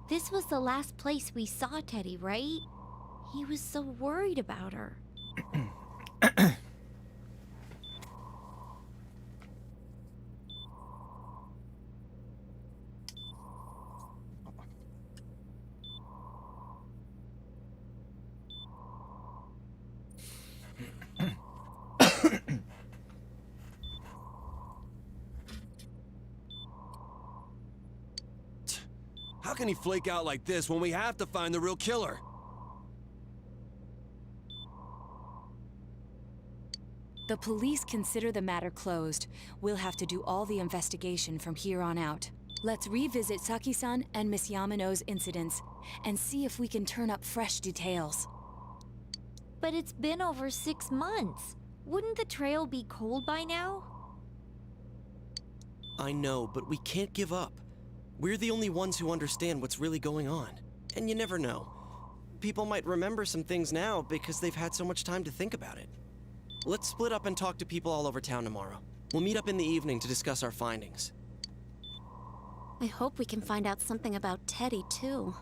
This was the last place we saw Teddy, right? He was so worried about her. How can he flake out like this when we have to find the real killer? The police consider the matter closed. We'll have to do all the investigation from here on out. Let's revisit Saki-san and Miss Yamano's incidents and see if we can turn up fresh details. But it's been over 6 months. Wouldn't the trail be cold by now? I know, but we can't give up. We're the only ones who understand what's really going on. And you never know. People might remember some things now because they've had so much time to think about it. Let's split up and talk to people all over town tomorrow. We'll meet up in the evening to discuss our findings. I hope we can find out something about Teddy, too.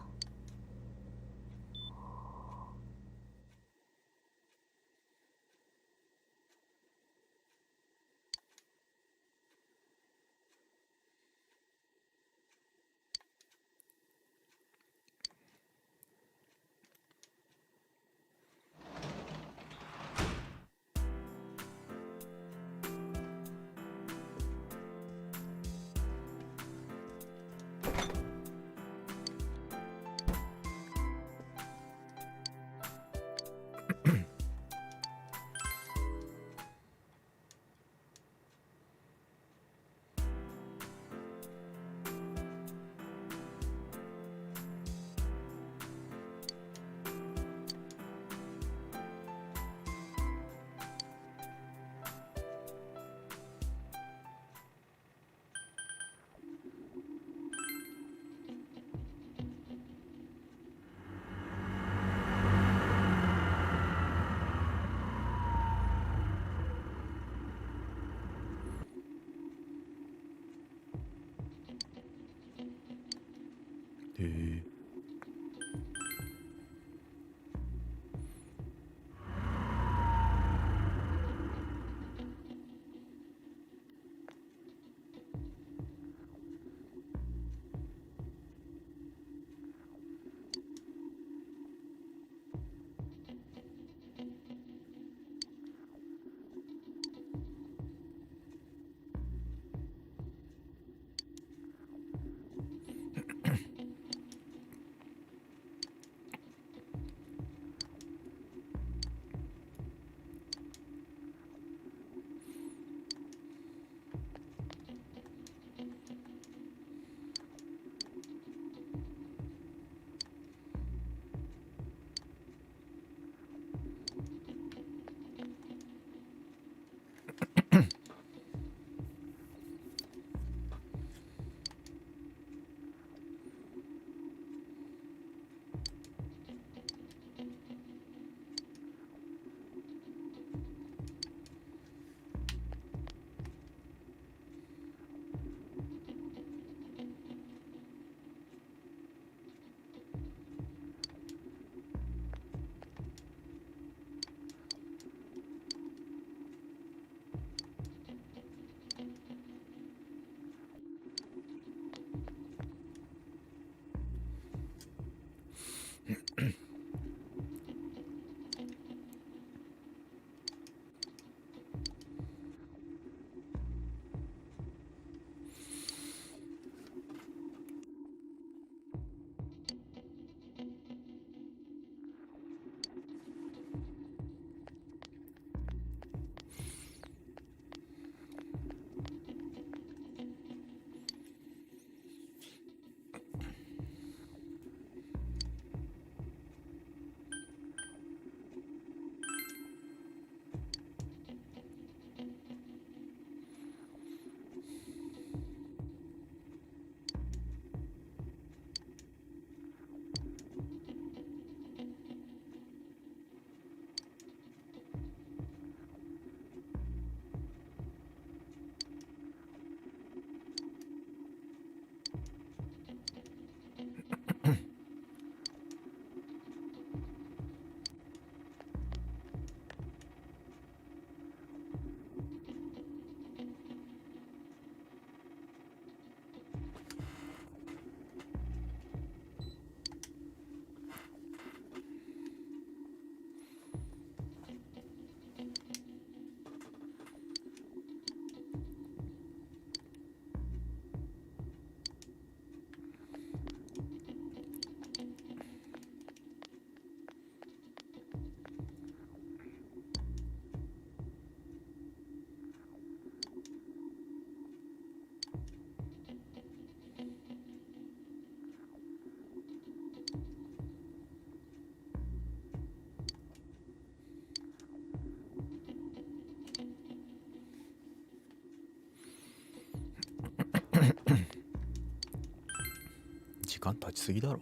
間経ちすぎだろ。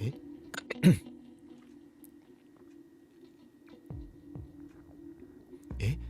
ええ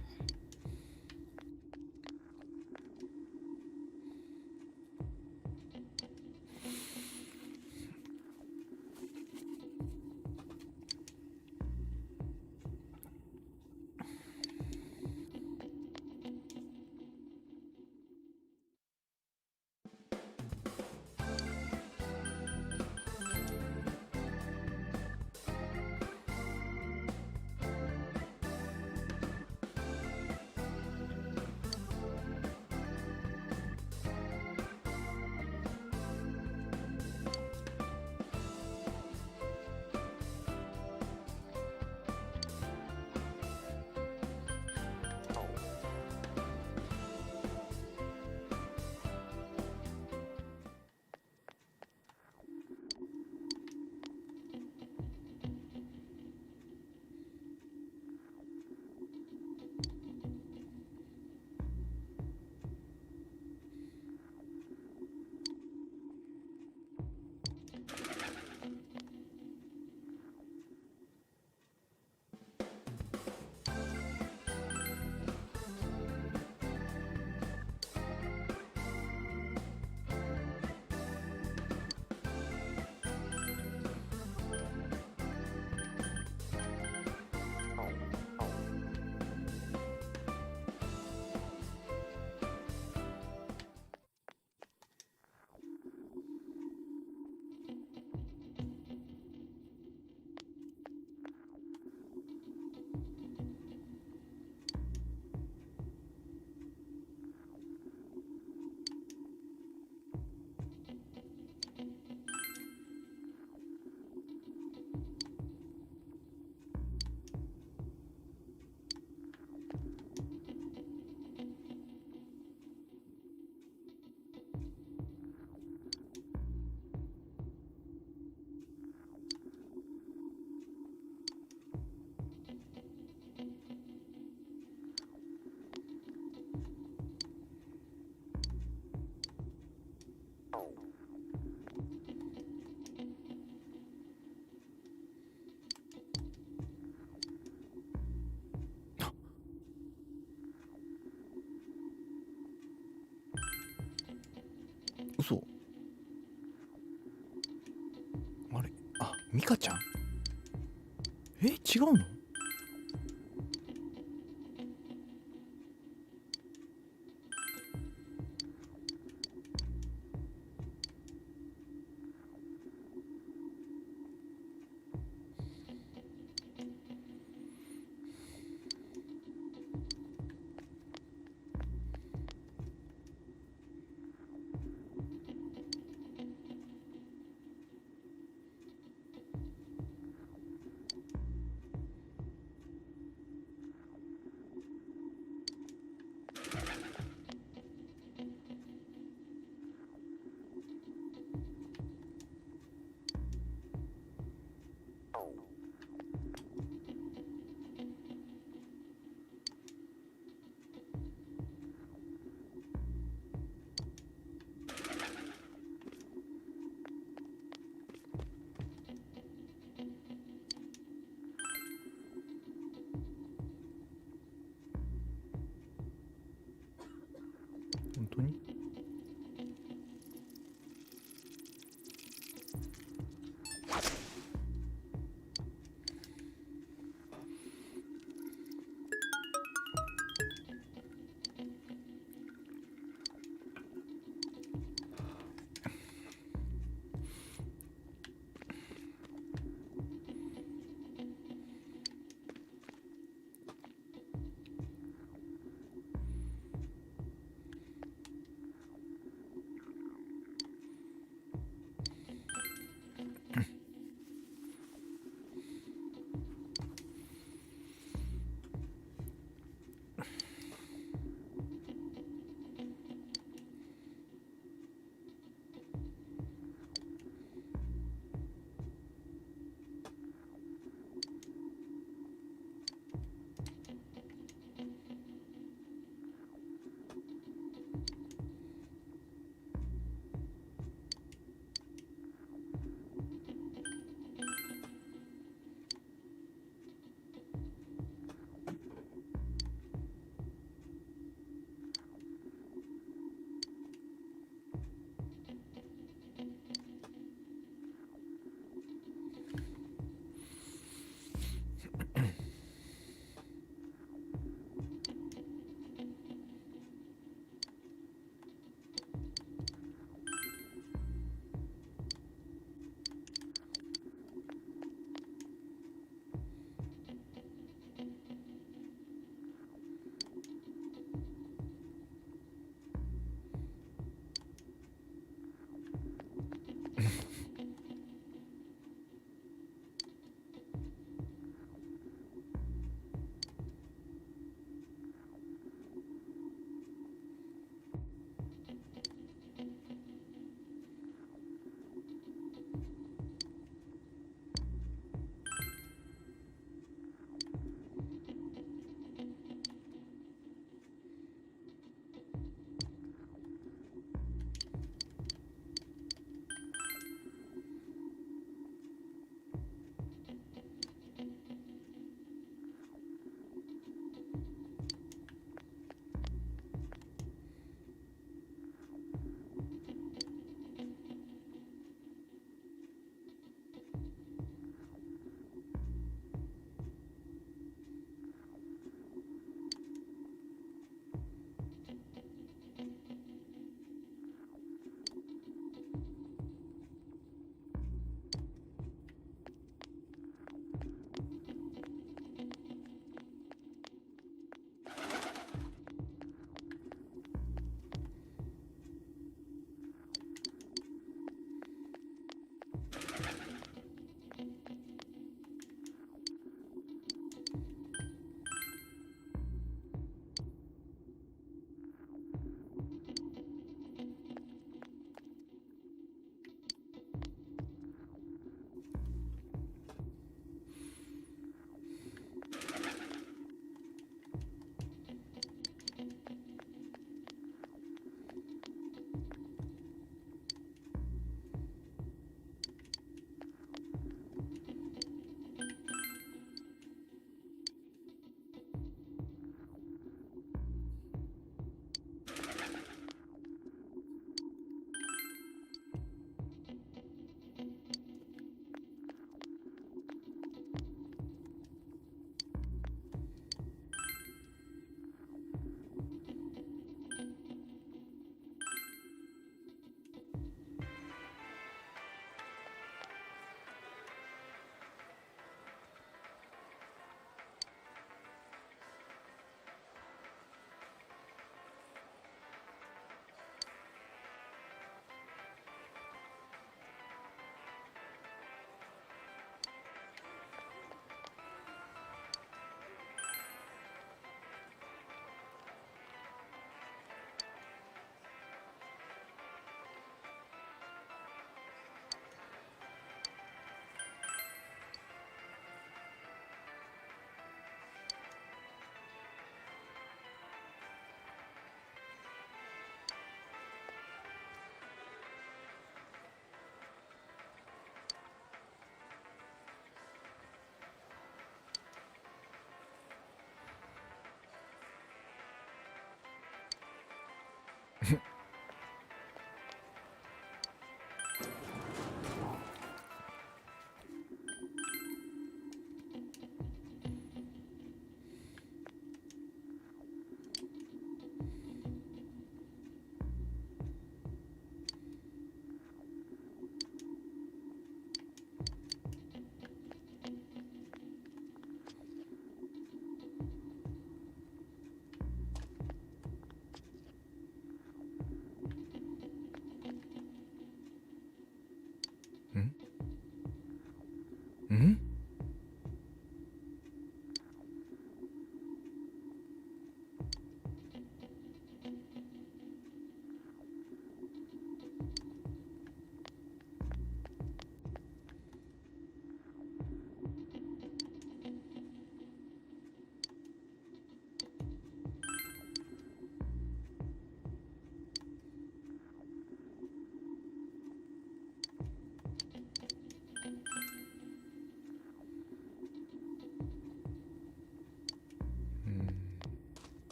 嘘。あれ、あ、ミカちゃん。違うの？本当に？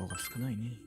情報が少ないね。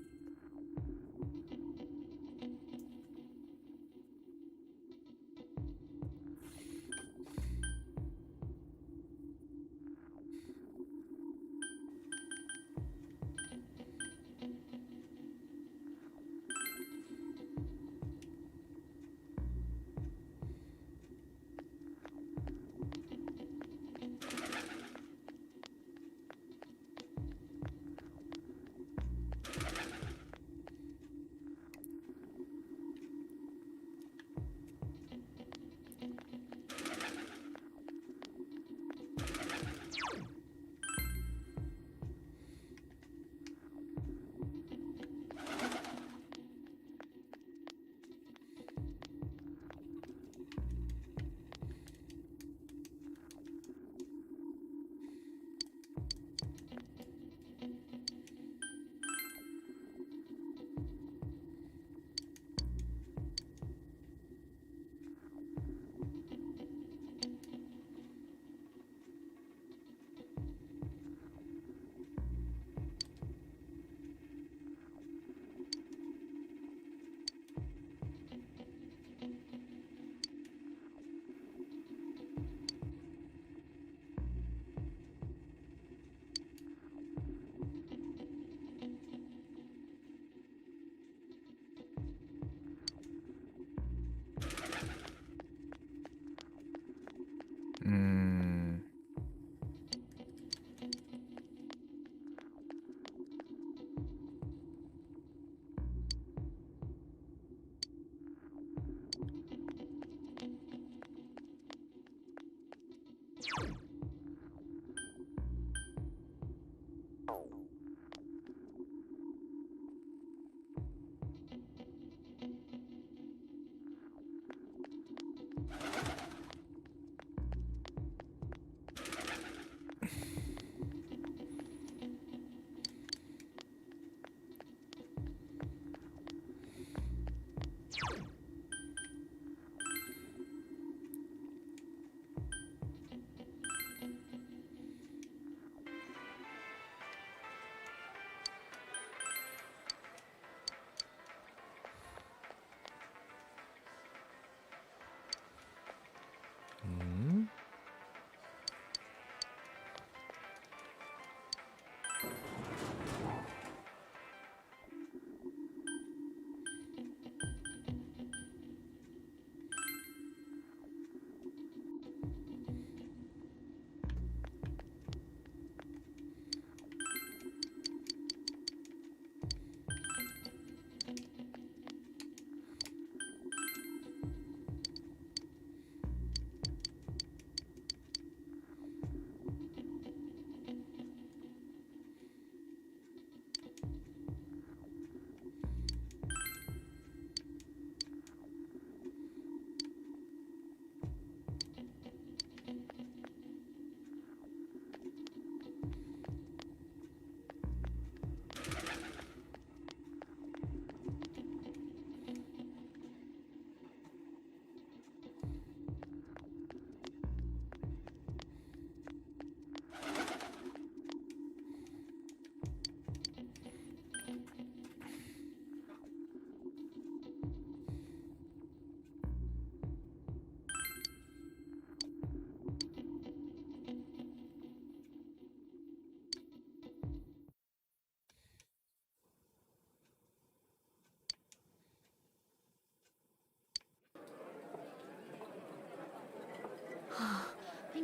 うーん。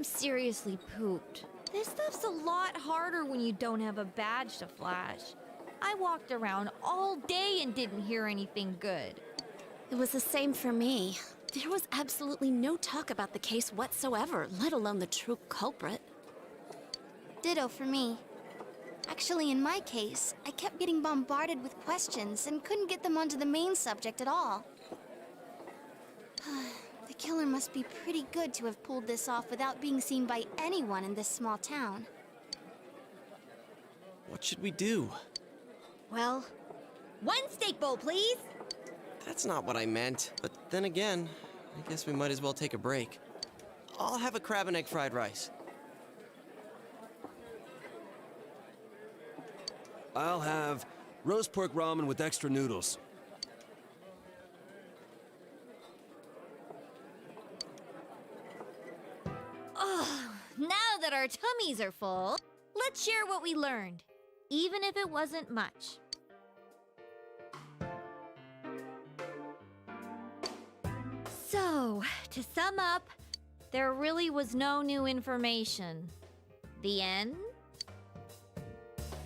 I'm seriously pooped. This stuff's a lot harder when you don't have a badge to flash. I walked around all day and didn't hear anything good. It was the same for me. There was absolutely no talk about the case whatsoever, let alone the true culprit. Ditto for me. Actually, in my case, I kept getting bombarded with questions and couldn't get them onto the main subject at all. The killer must be pretty good to have pulled this off without being seen by anyone in this small town. What should we do? Well, one steak bowl, please. That's not what I meant. But then again, I guess we might as well take a break. I'll have a crab and egg fried rice. I'll have Roast pork ramen with extra noodles. Now that our tummies are full, let's share what we learned, even if it wasn't much. So, to sum up, there really was no new information. The end?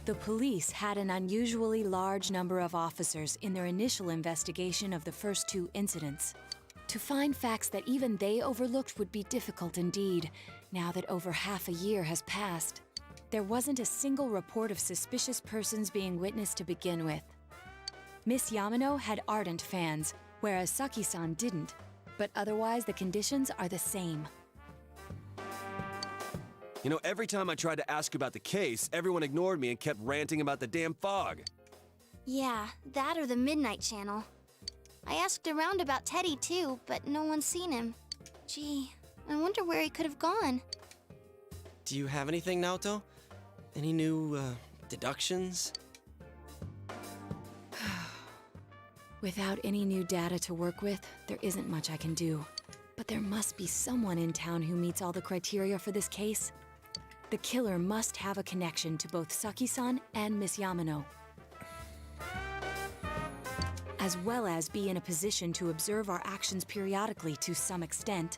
The police had an unusually large number of officers in their initial investigation of the first two incidents. To find facts that even they overlooked would be difficult indeed, now that over half a year has passed. There wasn't a single report of suspicious persons being witnessed to begin with. Miss Yamano had ardent fans, whereas Saki-san didn't, but otherwise the conditions are the same. You know, every time I tried to ask about the case, everyone ignored me and kept ranting about the damn fog. Yeah, that or the Midnight Channel. I asked around about Teddy too, but no one's seen him. Gee, I wonder where he could have gone. Do you have anything, Naoto? Any new, deductions? Without any new data to work with, there isn't much I can do. But there must be someone in town who meets all the criteria for this case. The killer must have a connection to both Saki-san and Miss Yamano, as well as be in a position to observe our actions periodically to some extent.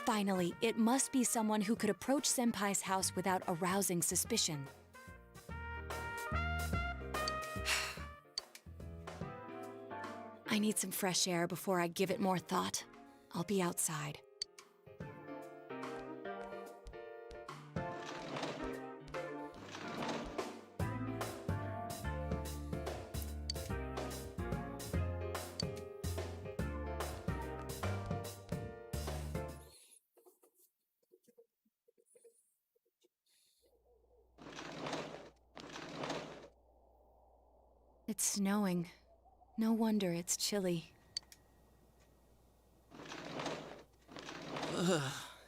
Finally, it must be someone who could approach Senpai's house without arousing suspicion. I need some fresh air before I give it more thought. I'll be outside. It's snowing. No wonder it's chilly. Ugh,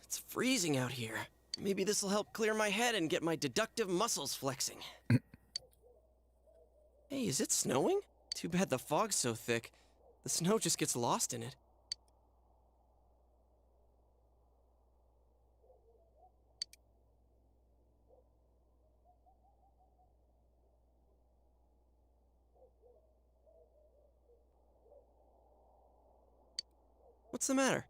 it's freezing out here. Maybe this'll help clear my head and get my deductive muscles flexing. Hey, is it snowing? Too bad the fog's so thick. The snow just gets lost in it. What's the matter?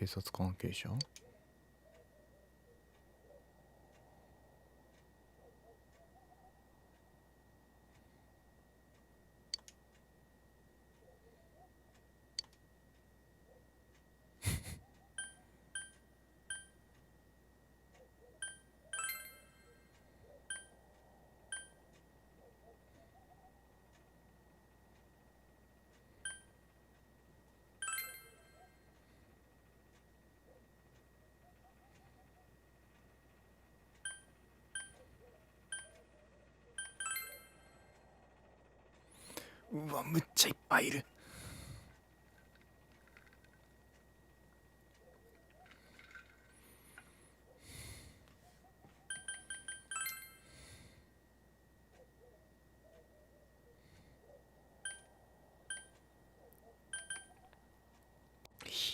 Keisatsu関係者。うわ、むっちゃいっぱいいる。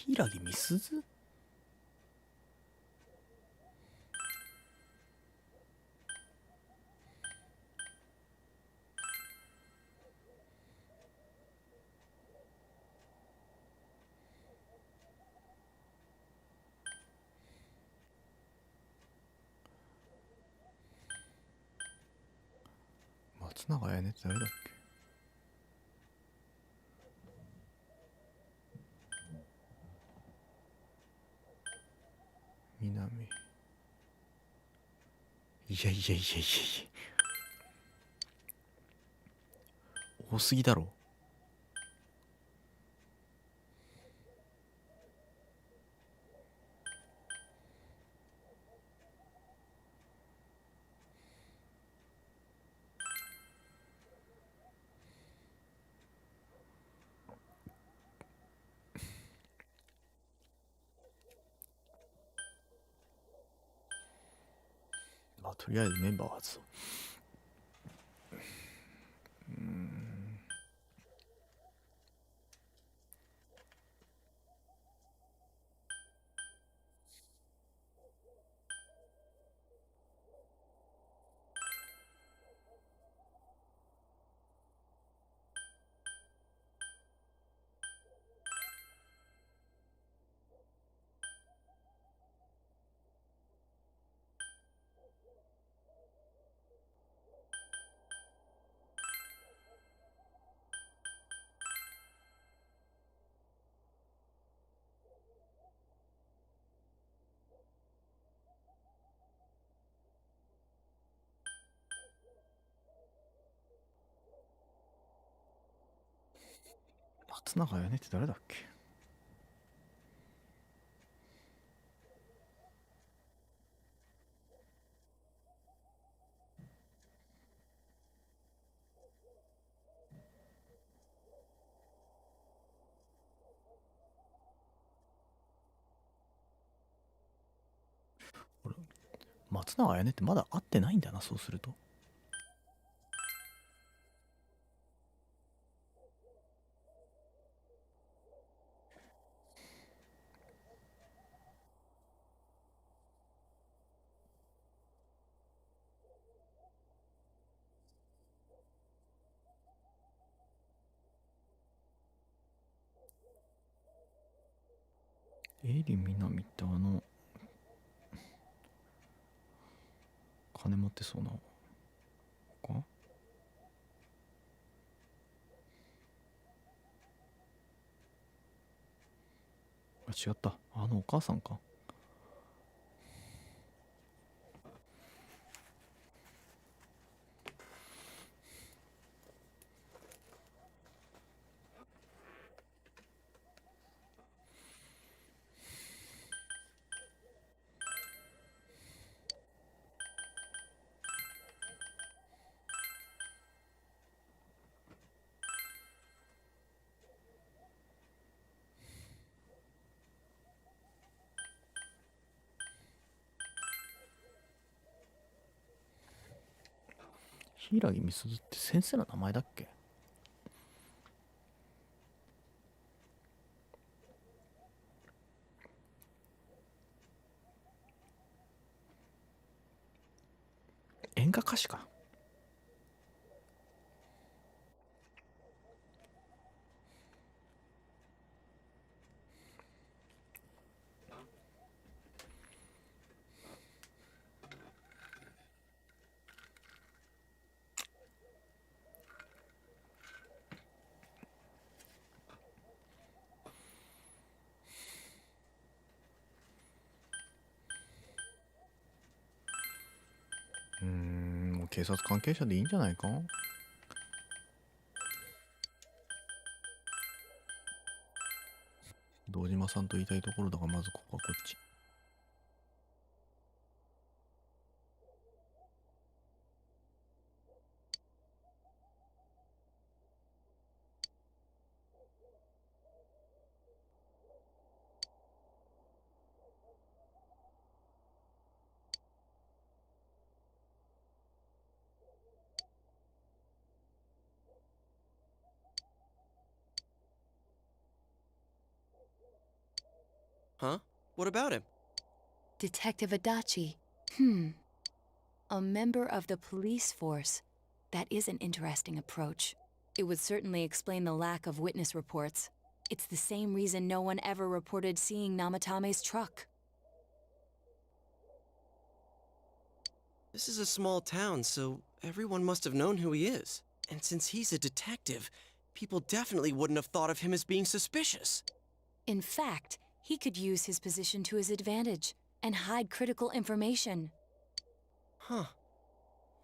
柊美鈴。松永彩音って誰だっけ。南。いやいやいやいやいや、多すぎだろ。まあとりあえずメンバーは外そう。松永彩音って誰だっけ。俺、松永彩音ってまだ会ってないんだな、そうすると。エリミナミって金持ってそうな子か。あ、違った。お母さんか。柊美鈴って先生の名前だっけ。演歌歌手か。もう警察関係者でいいんじゃないか。堂島さんと言いたいところだが、まずここはこっち。Huh? What about him? Detective Adachi. A member of the police force. That is an interesting approach. It would certainly explain the lack of witness reports. It's the same reason no one ever reported seeing Namatame's truck. This is a small town, so everyone must have known who he is. And since he's a detective, people definitely wouldn't have thought of him as being suspicious. In fact, he could use his position to his advantage and hide critical information. Huh.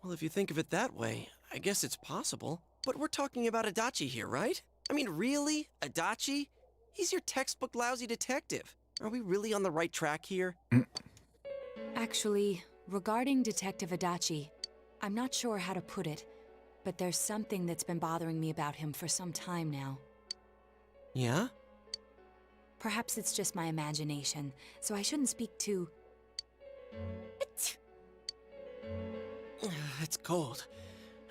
Well, if you think of it that way, I guess it's possible. But we're talking about Adachi here, right? I mean, really? Adachi? He's your textbook lousy detective. Are we really on the right track here? Actually, regarding Detective Adachi, I'm not sure how to put it, but there's something that's been bothering me about him for some time now. Yeah? Perhaps it's just my imagination, so I shouldn't speak too... It's cold.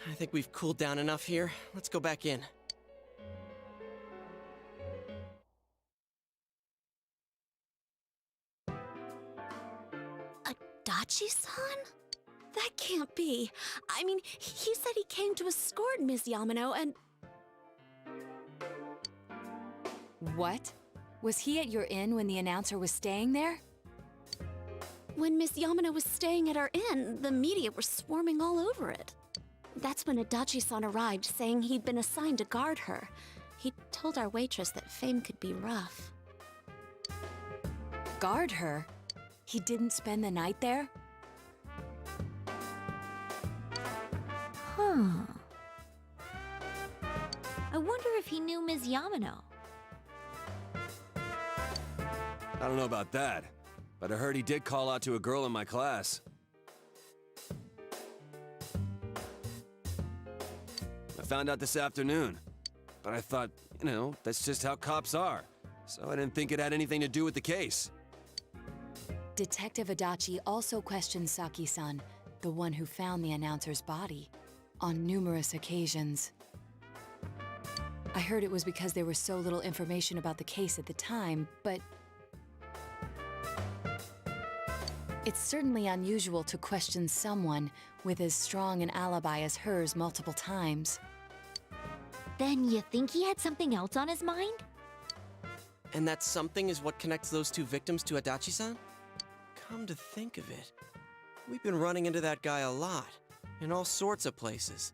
I think we've cooled down enough here. Let's go back in. Adachi-san? That can't be. I mean, he said he came to escort Ms. Yamano and... What? Was he at your inn when the announcer was staying there? When Miss Yamano was staying at our inn, the media were swarming all over it. That's when Adachi-san arrived, saying he'd been assigned to guard her. He told our waitress that fame could be rough. Guard her? He didn't spend the night there? Huh. I wonder if he knew Ms. Yamano. I don't know about that, but I heard he did call out to a girl in my class. I found out this afternoon, but I thought, that's just how cops are, so I didn't think it had anything to do with the case. Detective Adachi also questioned Saki-san, the one who found the announcer's body, on numerous occasions. I heard it was because there was so little information about the case at the time, but... It's certainly unusual to question someone with as strong an alibi as hers multiple times. Then you think he had something else on his mind? And that something is what connects those two victims to Adachi-san? Come to think of it, we've been running into that guy a lot, in all sorts of places.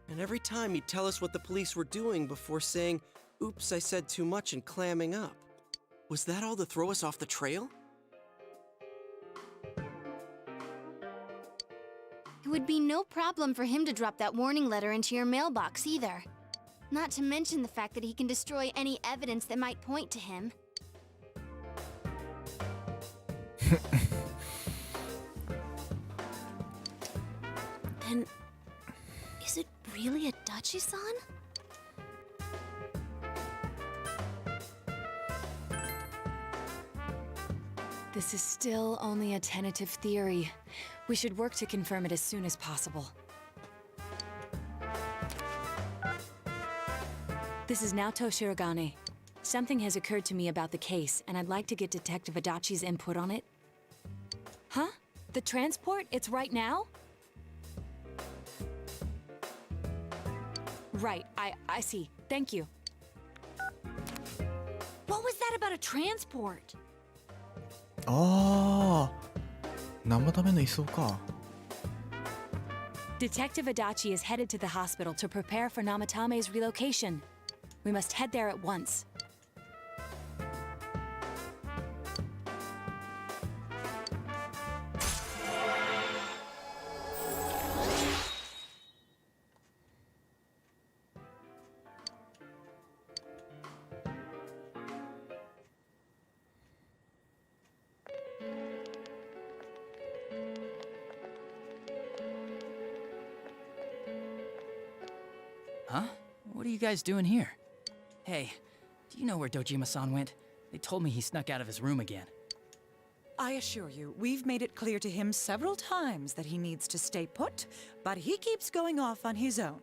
And every time he'd tell us what the police were doing before saying, "Oops, I said too much," and clamming up. Was that all to throw us off the trail? It would be no problem for him to drop that warning letter into your mailbox either. Not to mention the fact that he can destroy any evidence that might point to him. Then, is it really Adachi-san? This is still only a tentative theory. We should work to confirm it as soon as possible. This is Naoto Shirogane. Something has occurred to me about the case, and I'd like to get Detective Adachi's input on it. Huh? The transport? It's right now? Right, I see. Thank you. What was that about a transport? ああ、何のための移送か。Detective Adachi is headed to the hospital to prepare for Namatame's relocation. We must head there at once. Huh? What are you guys doing here? Hey, do you know where Dojima-san went? They told me he snuck out of his room again. I assure you, we've made it clear to him several times that he needs to stay put, but he keeps going off on his own.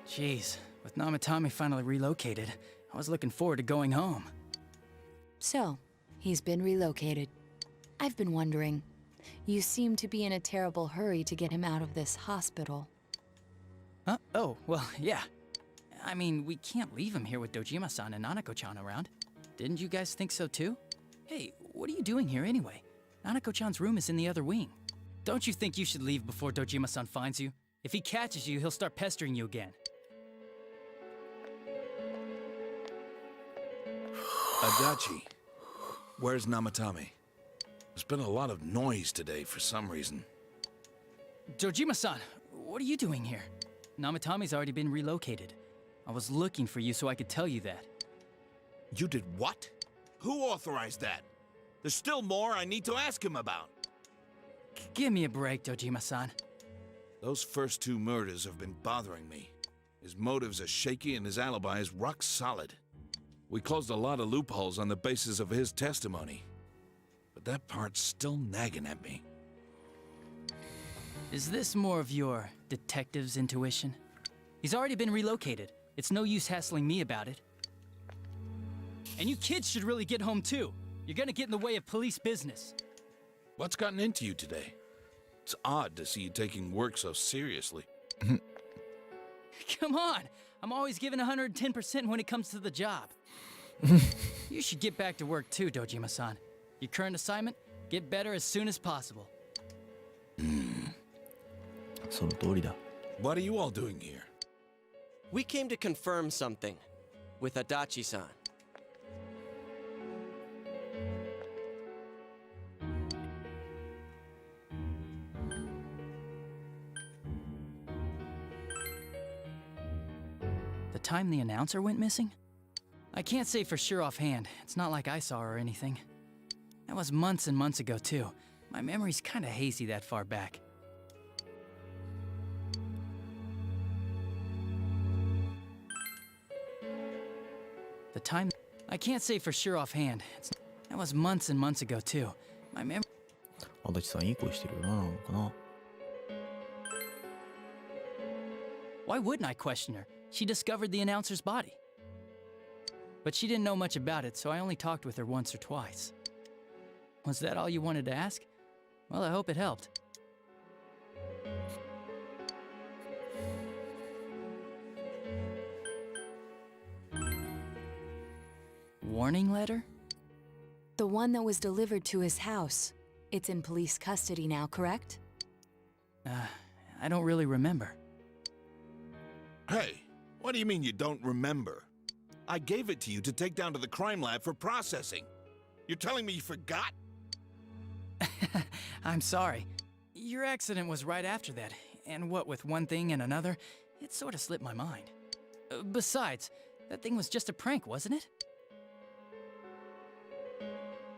Jeez, With Namatame finally relocated, I was looking forward to going home. So, he's been relocated. I've been wondering. You seem to be in a terrible hurry to get him out of this hospital. Huh? Oh, well, yeah. I mean, we can't leave him here with Dojima-san and Nanako-chan around. Didn't you guys think so too? Hey, what are you doing here anyway? Nanako-chan's room is in the other wing. Don't you think you should leave before Dojima-san finds you? If he catches you, he'll start pestering you again. Adachi, where's Namatame? There's been a lot of noise today for some reason. Dojima-san, what are you doing here? Namatame's already been relocated. I was looking for you so I could tell you that. You did what? Who authorized that? There's still more I need to ask him about. Give me a break, Dojima-san. Those first two murders have been bothering me. His motives are shaky and his alibi is rock solid. We closed a lot of loopholes on the basis of his testimony. But that part's still nagging at me. Is this more of your detective's intuition? He's already been relocated. It's no use hassling me about it. And you kids should really get home too. You're gonna get in the way of police business. What's gotten into you today? It's odd to see you taking work so seriously. Come on! I'm always giving 110% when it comes to the job. You should get back to work too, Dojima-san. Your current assignment? Get better as soon as possible. その通りだ。 What are you all doing here? We came to confirm something with Adachi-san. The time the announcer went missing? I can't say for sure offhand. It's not like I saw her or anything. That was months and months ago too. My memory's kinda hazy that far back. The time... I can't say for sure offhand. That was months and months ago too. My memory... 足立さんいい声してるよな、なんかな。 Why wouldn't I question her? She discovered the announcer's body. But she didn't know much about it, so I only talked with her once or twice. Was that all you wanted to ask? Well, I hope it helped. Warning letter? The one that was delivered to his house. It's in police custody now, correct? I don't really remember. Hey, what do you mean you don't remember? I gave it to you to take down to the crime lab for processing. You're telling me you forgot? I'm sorry. Your accident was right after that, and what with one thing and another, it sort of slipped my mind. Besides, that thing was just a prank, wasn't it?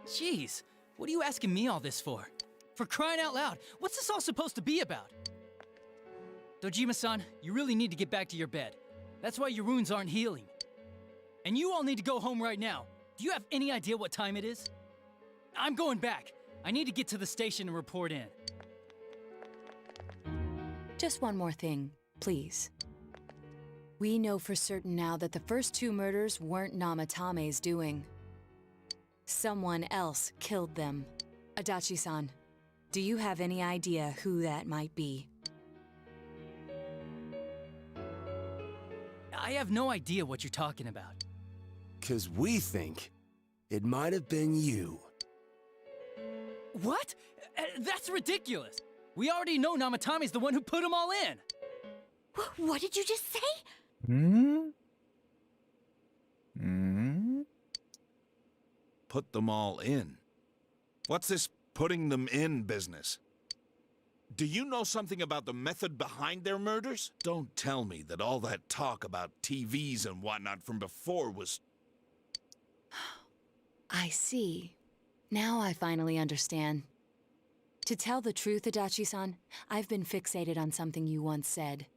Jeez, what are you asking me all this for? For crying out loud, what's this all supposed to be about? Dojima-san, you really need to get back to your bed. That's why your wounds aren't healing. And you all need to go home right now. Do you have any idea what time it is? I'm going back. I need to get to the station and report in. Just one more thing, please. We know for certain now that the first two murders weren't Namatame's doing. Someone else killed them. Adachi-san, do you have any idea who that might be? I have no idea what you're talking about. 'Cause we think it might have been you. What? That's ridiculous. We already know Namatame's the one who put them all in. What did you just say? んん Put them all in. What's this putting them in business? Do you know something about the method behind their murders? Don't tell me that all that talk about TVs and whatnot from before was... I see. Now I finally understand. To tell the truth, Adachi-san, I've been fixated on something you once said.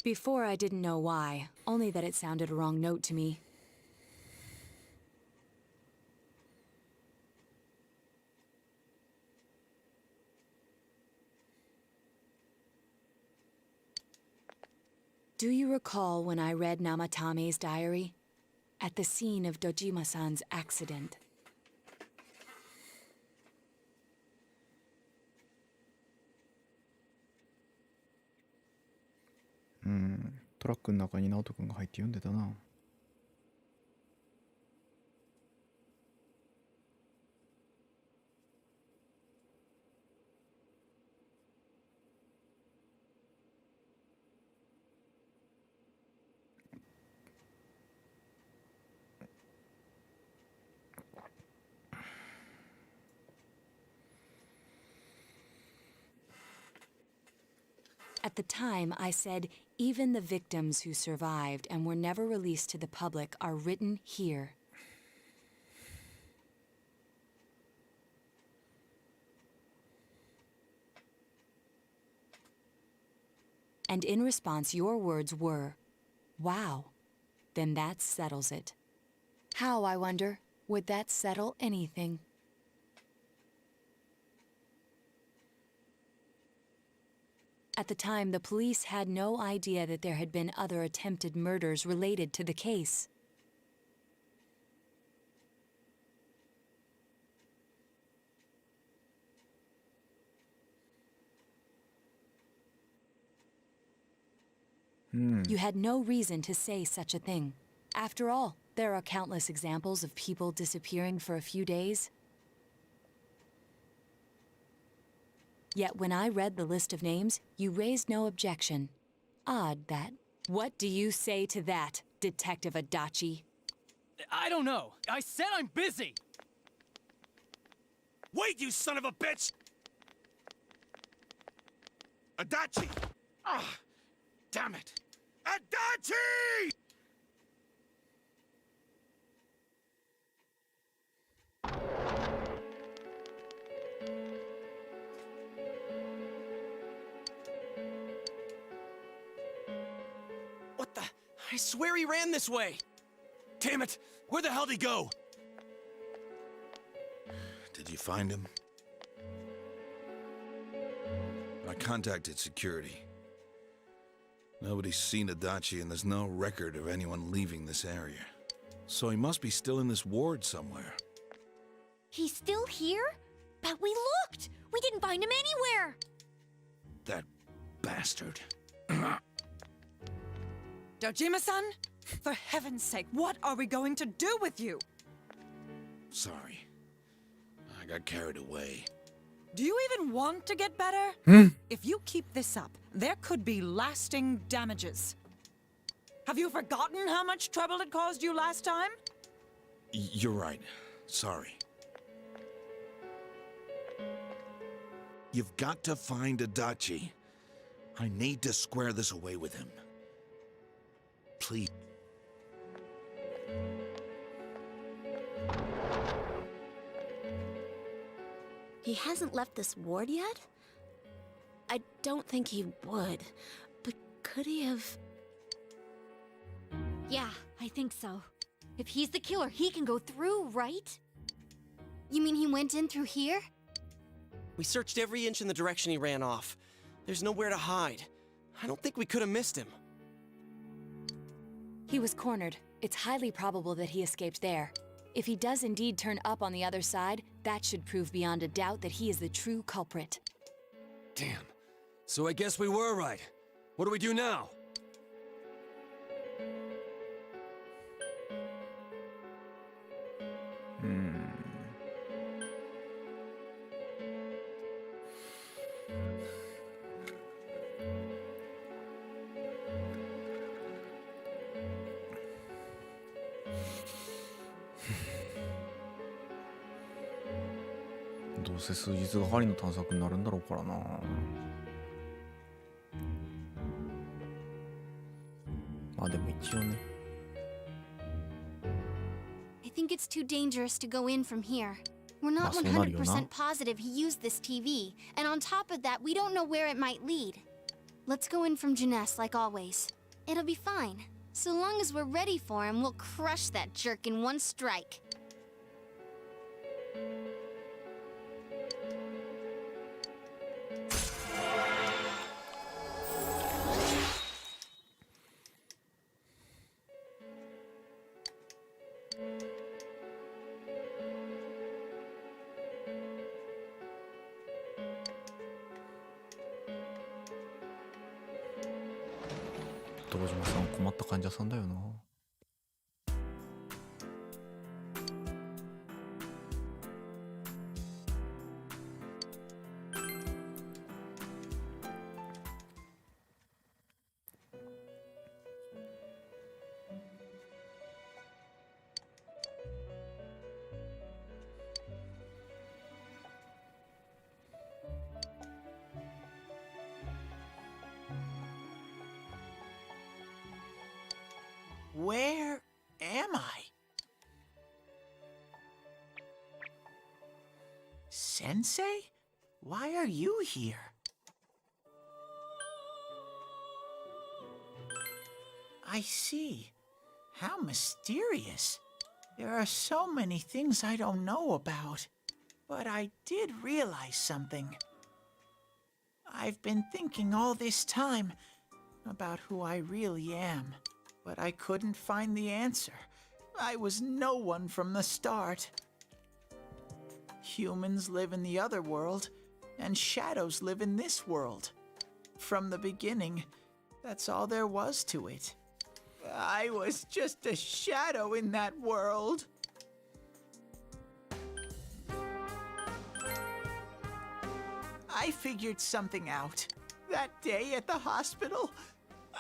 Before I didn't know why, only that it sounded a wrong note to me. Do you recall when I read Namatame's diary? At the scene of Dojima-san's accident. Hmm. トラックの中に直人君が入って読んでたな。At the time, I said, even the victims who survived and were never released to the public are written here. And in response, your words were, wow, then that settles it. How, I wonder, would that settle anything? At the time, the police had no idea that there had been other attempted murders related to the case. You had no reason to say such a thing. After all, there are countless examples of people disappearing for a few days. Yet when I read the list of names, you raised no objection. Odd that. What do you say to that, Detective Adachi? I don't know. I said I'm busy. Wait, you son of a bitch! Adachi! Ah, damn it! Adachi! What the? I swear he ran this way. Damn it! Where the hell did he go? Did you find him? I contacted security. Nobody's seen Adachi, and there's no record of anyone leaving this area. So he must be still in this ward somewhere. He's still here? But we looked! We didn't find him anywhere! That bastard. Dojima-san, for heaven's sake, what are we going to do with you? Sorry. I got carried away. Do you even want to get better? If you keep this up, there could be lasting damages. Have you forgotten how much trouble it caused you last time? You're right. Sorry. You've got to find Adachi. I need to square this away with him. Please. He hasn't left this ward yet? I don't think he would. But could he have... Yeah, I think so. If he's the killer, he can go through, right? You mean he went in through here? We searched every inch in the direction he ran off. There's nowhere to hide. I don't think we could have missed him. He was cornered. It's highly probable that he escaped there. If he does indeed turn up on the other side, that should prove beyond a doubt that he is the true culprit. Damn. So I guess we were right. What do we do now? Hmm. どうせ数日が針の探索になるんだろうからな。まあでも一応ね。I think it's too dangerous to go in from here. We're not まあそうなるよな。 100% positive he used this TV, and on top of that, we don't know where it might lead. Let's go in from Jeunesse like always. It'll be fine. So long as we're ready for him, we'll crush that jerk in one strike. 堂島さん困った患者さんだよな。Where am I? Sensei? Why are you here? I see. How mysterious. There are so many things I don't know about. But I did realize something. I've been thinking all this time about who I really am. But I couldn't find the answer. I was no one from the start. Humans live in the other world, and shadows live in this world. From the beginning, that's all there was to it. I was just a shadow in that world. I figured something out. That day at the hospital,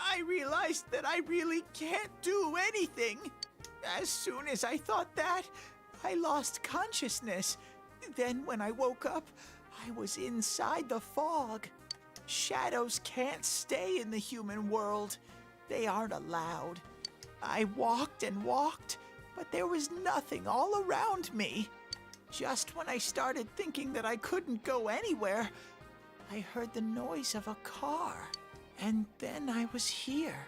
I realized that I really can't do anything. As soon as I thought that, I lost consciousness. Then when I woke up, I was inside the fog. Shadows can't stay in the human world. They aren't allowed. I walked and walked, but there was nothing all around me. Just when I started thinking that I couldn't go anywhere, I heard the noise of a car. And then I was here.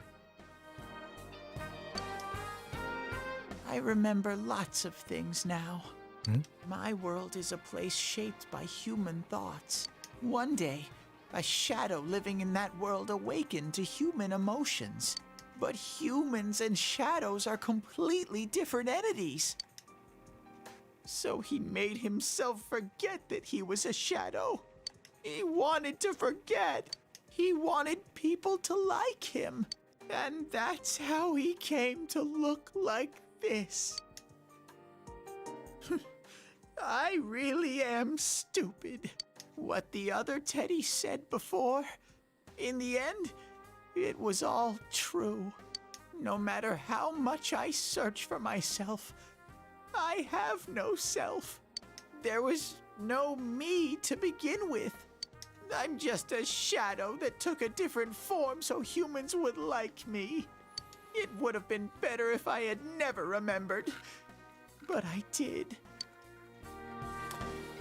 I remember lots of things now. My world is a place shaped by human thoughts. One day, a shadow living in that world awakened to human emotions. But humans and shadows are completely different entities. So he made himself forget that he was a shadow. He wanted to forget. He wanted people to like him. And that's how he came to look like this. I really am stupid. What the other Teddy said before, in the end, it was all true. No matter how much I search for myself, I have no self. There was no me to begin with. I'm just a shadow that took a different form so humans would like me. It would have been better if I had never remembered. But I did.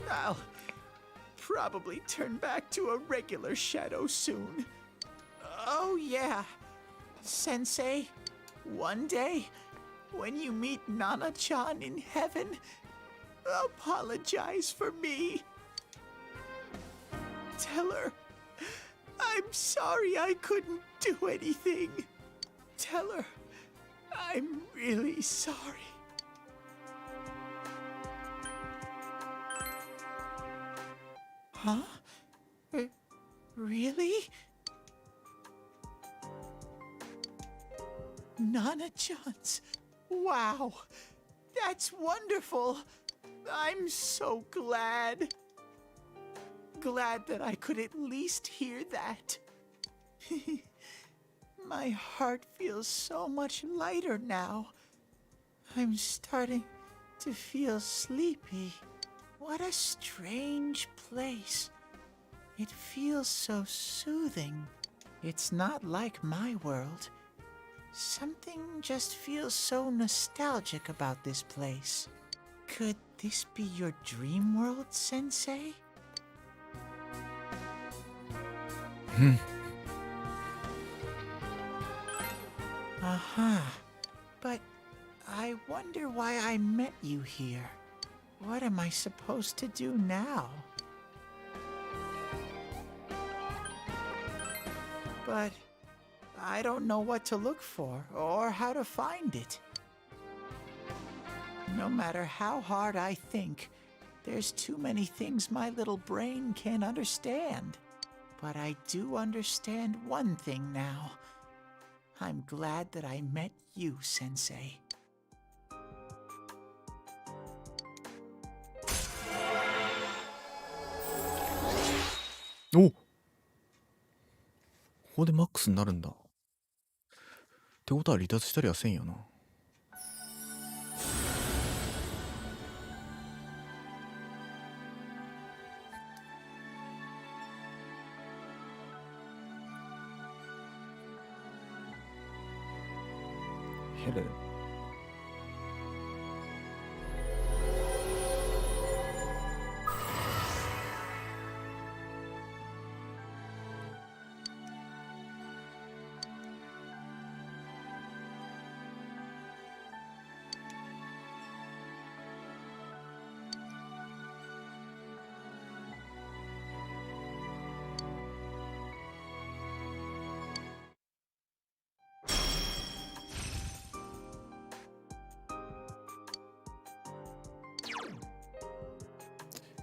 I'll probably turn back to a regular shadow soon. Oh yeah, Sensei, one day, when you meet Nana-chan in heaven, apologize for me. Tell her, I'm sorry I couldn't do anything. Tell her, I'm really sorry. Huh? Really? Nana-chan's. Wow, that's wonderful. I'm so glad. Glad that I could at least hear that. My heart feels so much lighter now. I'm starting to feel sleepy. What a strange place. It feels so soothing. It's not like my world. Something just feels so nostalgic about this place. Could this be your dream world, Sensei? But I wonder why I met you here. What am I supposed to do now? But I don't know what to look for or how to find it. No matter how hard I think, there's too many things my little brain can't understand. But I do understand one thing now. I'm glad that I met you, Sensei. お、ここでマックスになるんだ。ってことは離脱したりはせんよな。ヘル。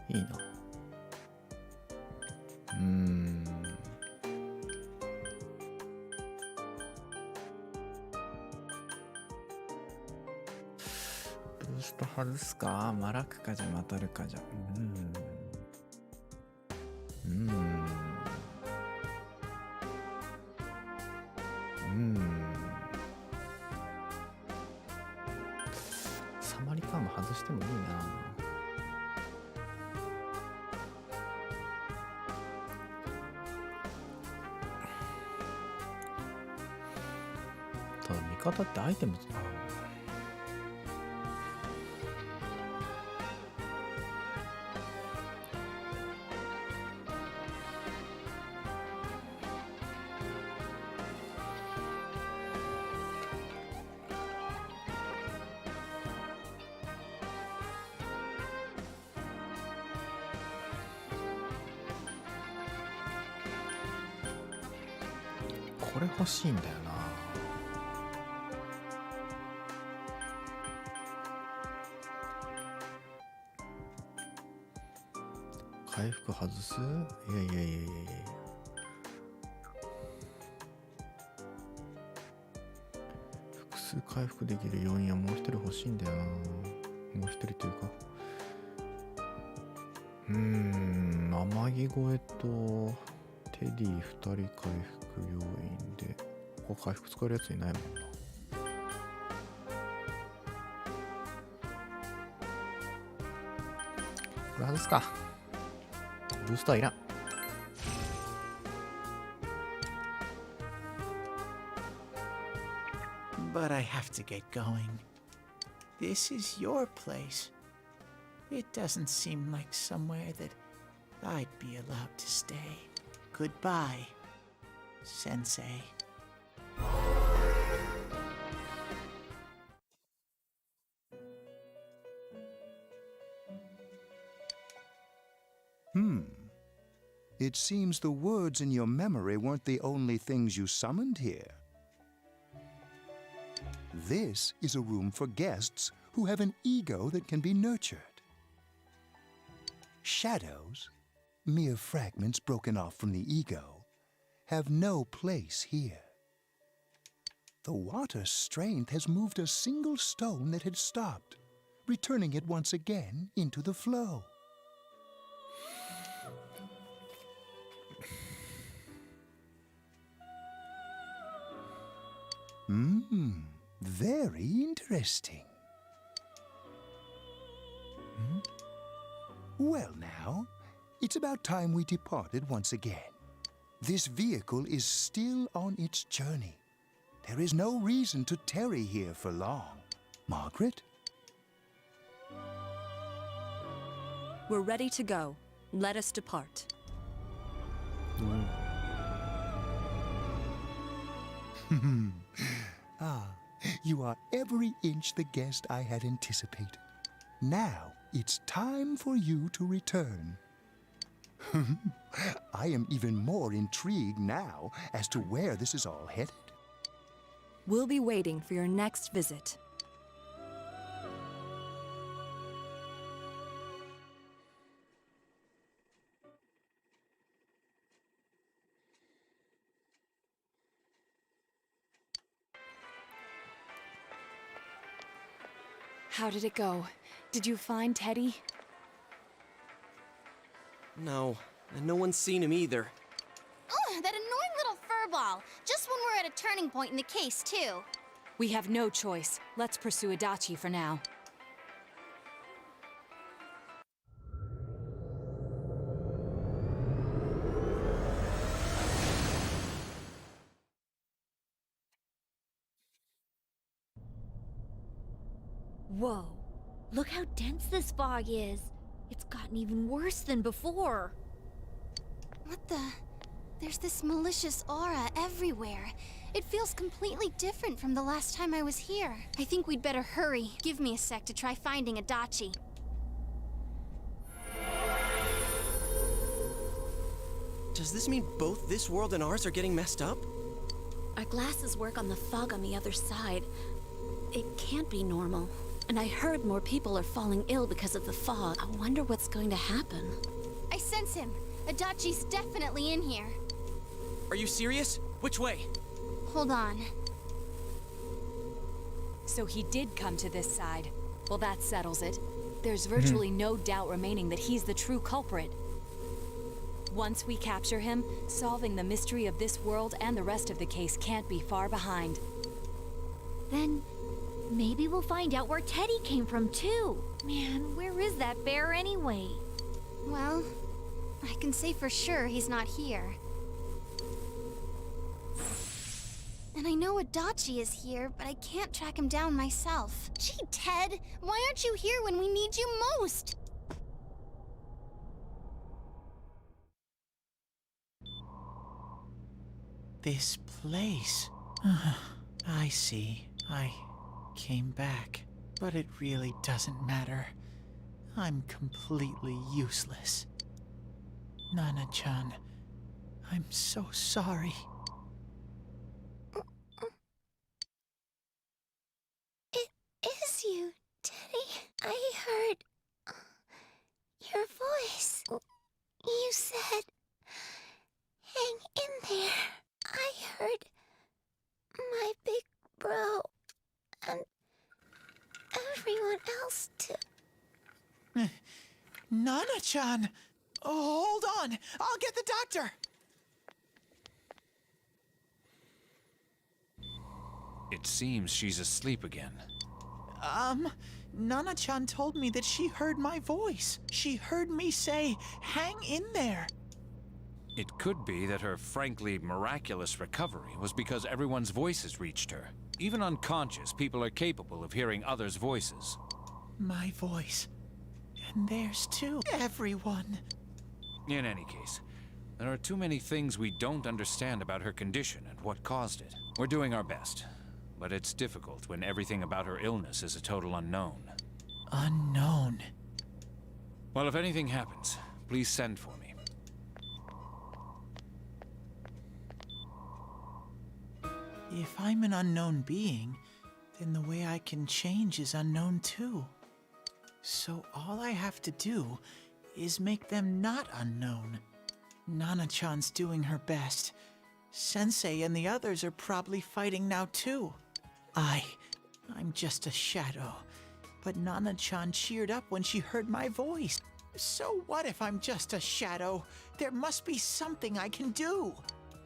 いいな。ブースト外すか、マラクかじゃまたるかじゃ。サマリカーも外してもいいな。ただ味方ってアイテム、これ欲しいんだよな。回復外す？いやいやいやいやいや。複数回復できる要因はもう一人欲しいんだよな。もう一人というか。天城越えとテディ2人回復要因で、ここ回復使えるやついないもんな。これ外すか。ブーストはいらん。But I have to get going. This is your place. It doesn't seem like somewhere that I'd be allowed to stay. Goodbye, Sensei. It seems the words in your memory weren't the only things you summoned here. This is a room for guests who have an ego that can be nurtured. Shadows, mere fragments broken off from the ego, have no place here. The water's strength has moved a single stone that had stopped, returning it once again into the flow. Very interesting. Well now, it's about time we departed once again. This vehicle is still on its journey. There is no reason to tarry here for long. Margaret? We're ready to go. Let us depart. You are every inch the guest I had anticipated. Now it's time for you to return. I am even more intrigued now as to where this is all headed. We'll be waiting for your next visit. How did it go? Did you find Teddy? No, and no one's seen him either. Ugh, that annoying little furball. Just when we're at a turning point in the case, too. We have no choice. Let's pursue Adachi for now. Whoa. Look how dense this fog is. It's gotten even worse than before. What the? There's this malicious aura everywhere. It feels completely different from the last time I was here. I think we'd better hurry. Give me a sec to try finding Adachi. Does this mean both this world and ours are getting messed up? Our glasses work on the fog on the other side. It can't be normal. And I heard more people are falling ill because of the fog. I wonder what's going to happen. I sense him. Adachi's definitely in here. Are you serious? Which way? Hold on. So he did come to this side. Well, that settles it. There's virtually no doubt remaining that he's the true culprit. Once we capture him, solving the mystery of this world and the rest of the case can't be far behind. Then maybe we'll find out where Teddy came from too. Man, where is that bear anyway? Well, I can say for sure he's not here. And I know Adachi is here, but I can't track him down myself. Gee, Ted, why aren't you here when we need you most? This place. I see. I came back. But it really doesn't matter. I'm completely useless. Nana-chan, I'm so sorry. It is you, Teddy. I heard your voice. You said, hang in there. I heard my big bro and everyone else too. Nana-chan! Oh, hold on! I'll get the doctor! It seems she's asleep again. Nana-chan told me that she heard my voice. She heard me say, hang in there. It could be that her frankly miraculous recovery was because everyone's voices reached her. Even unconscious, people are capable of hearing others' voices. My voice. And theirs too. Everyone. In any case, there are too many things we don't understand about her condition and what caused it. We're doing our best, but it's difficult when everything about her illness is a total unknown. Unknown? Well, if anything happens, please send for me. If I'm an unknown being, then the way I can change is unknown too. So all I have to do is make them not unknown. Nana-chan's doing her best. Sensei and the others are probably fighting now too. I'm just a shadow. But Nana-chan cheered up when she heard my voice. So what if I'm just a shadow? There must be something I can do.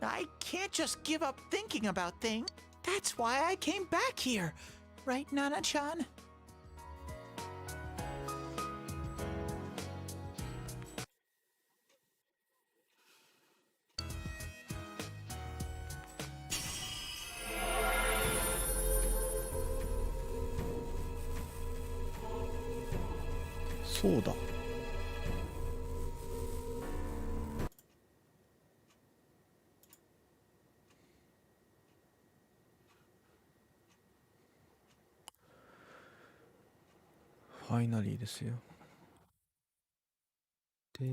I can't just give up thinking about things. That's why I came back here. Right, Nana-chan?そうだ。ファイナリーですよ。テ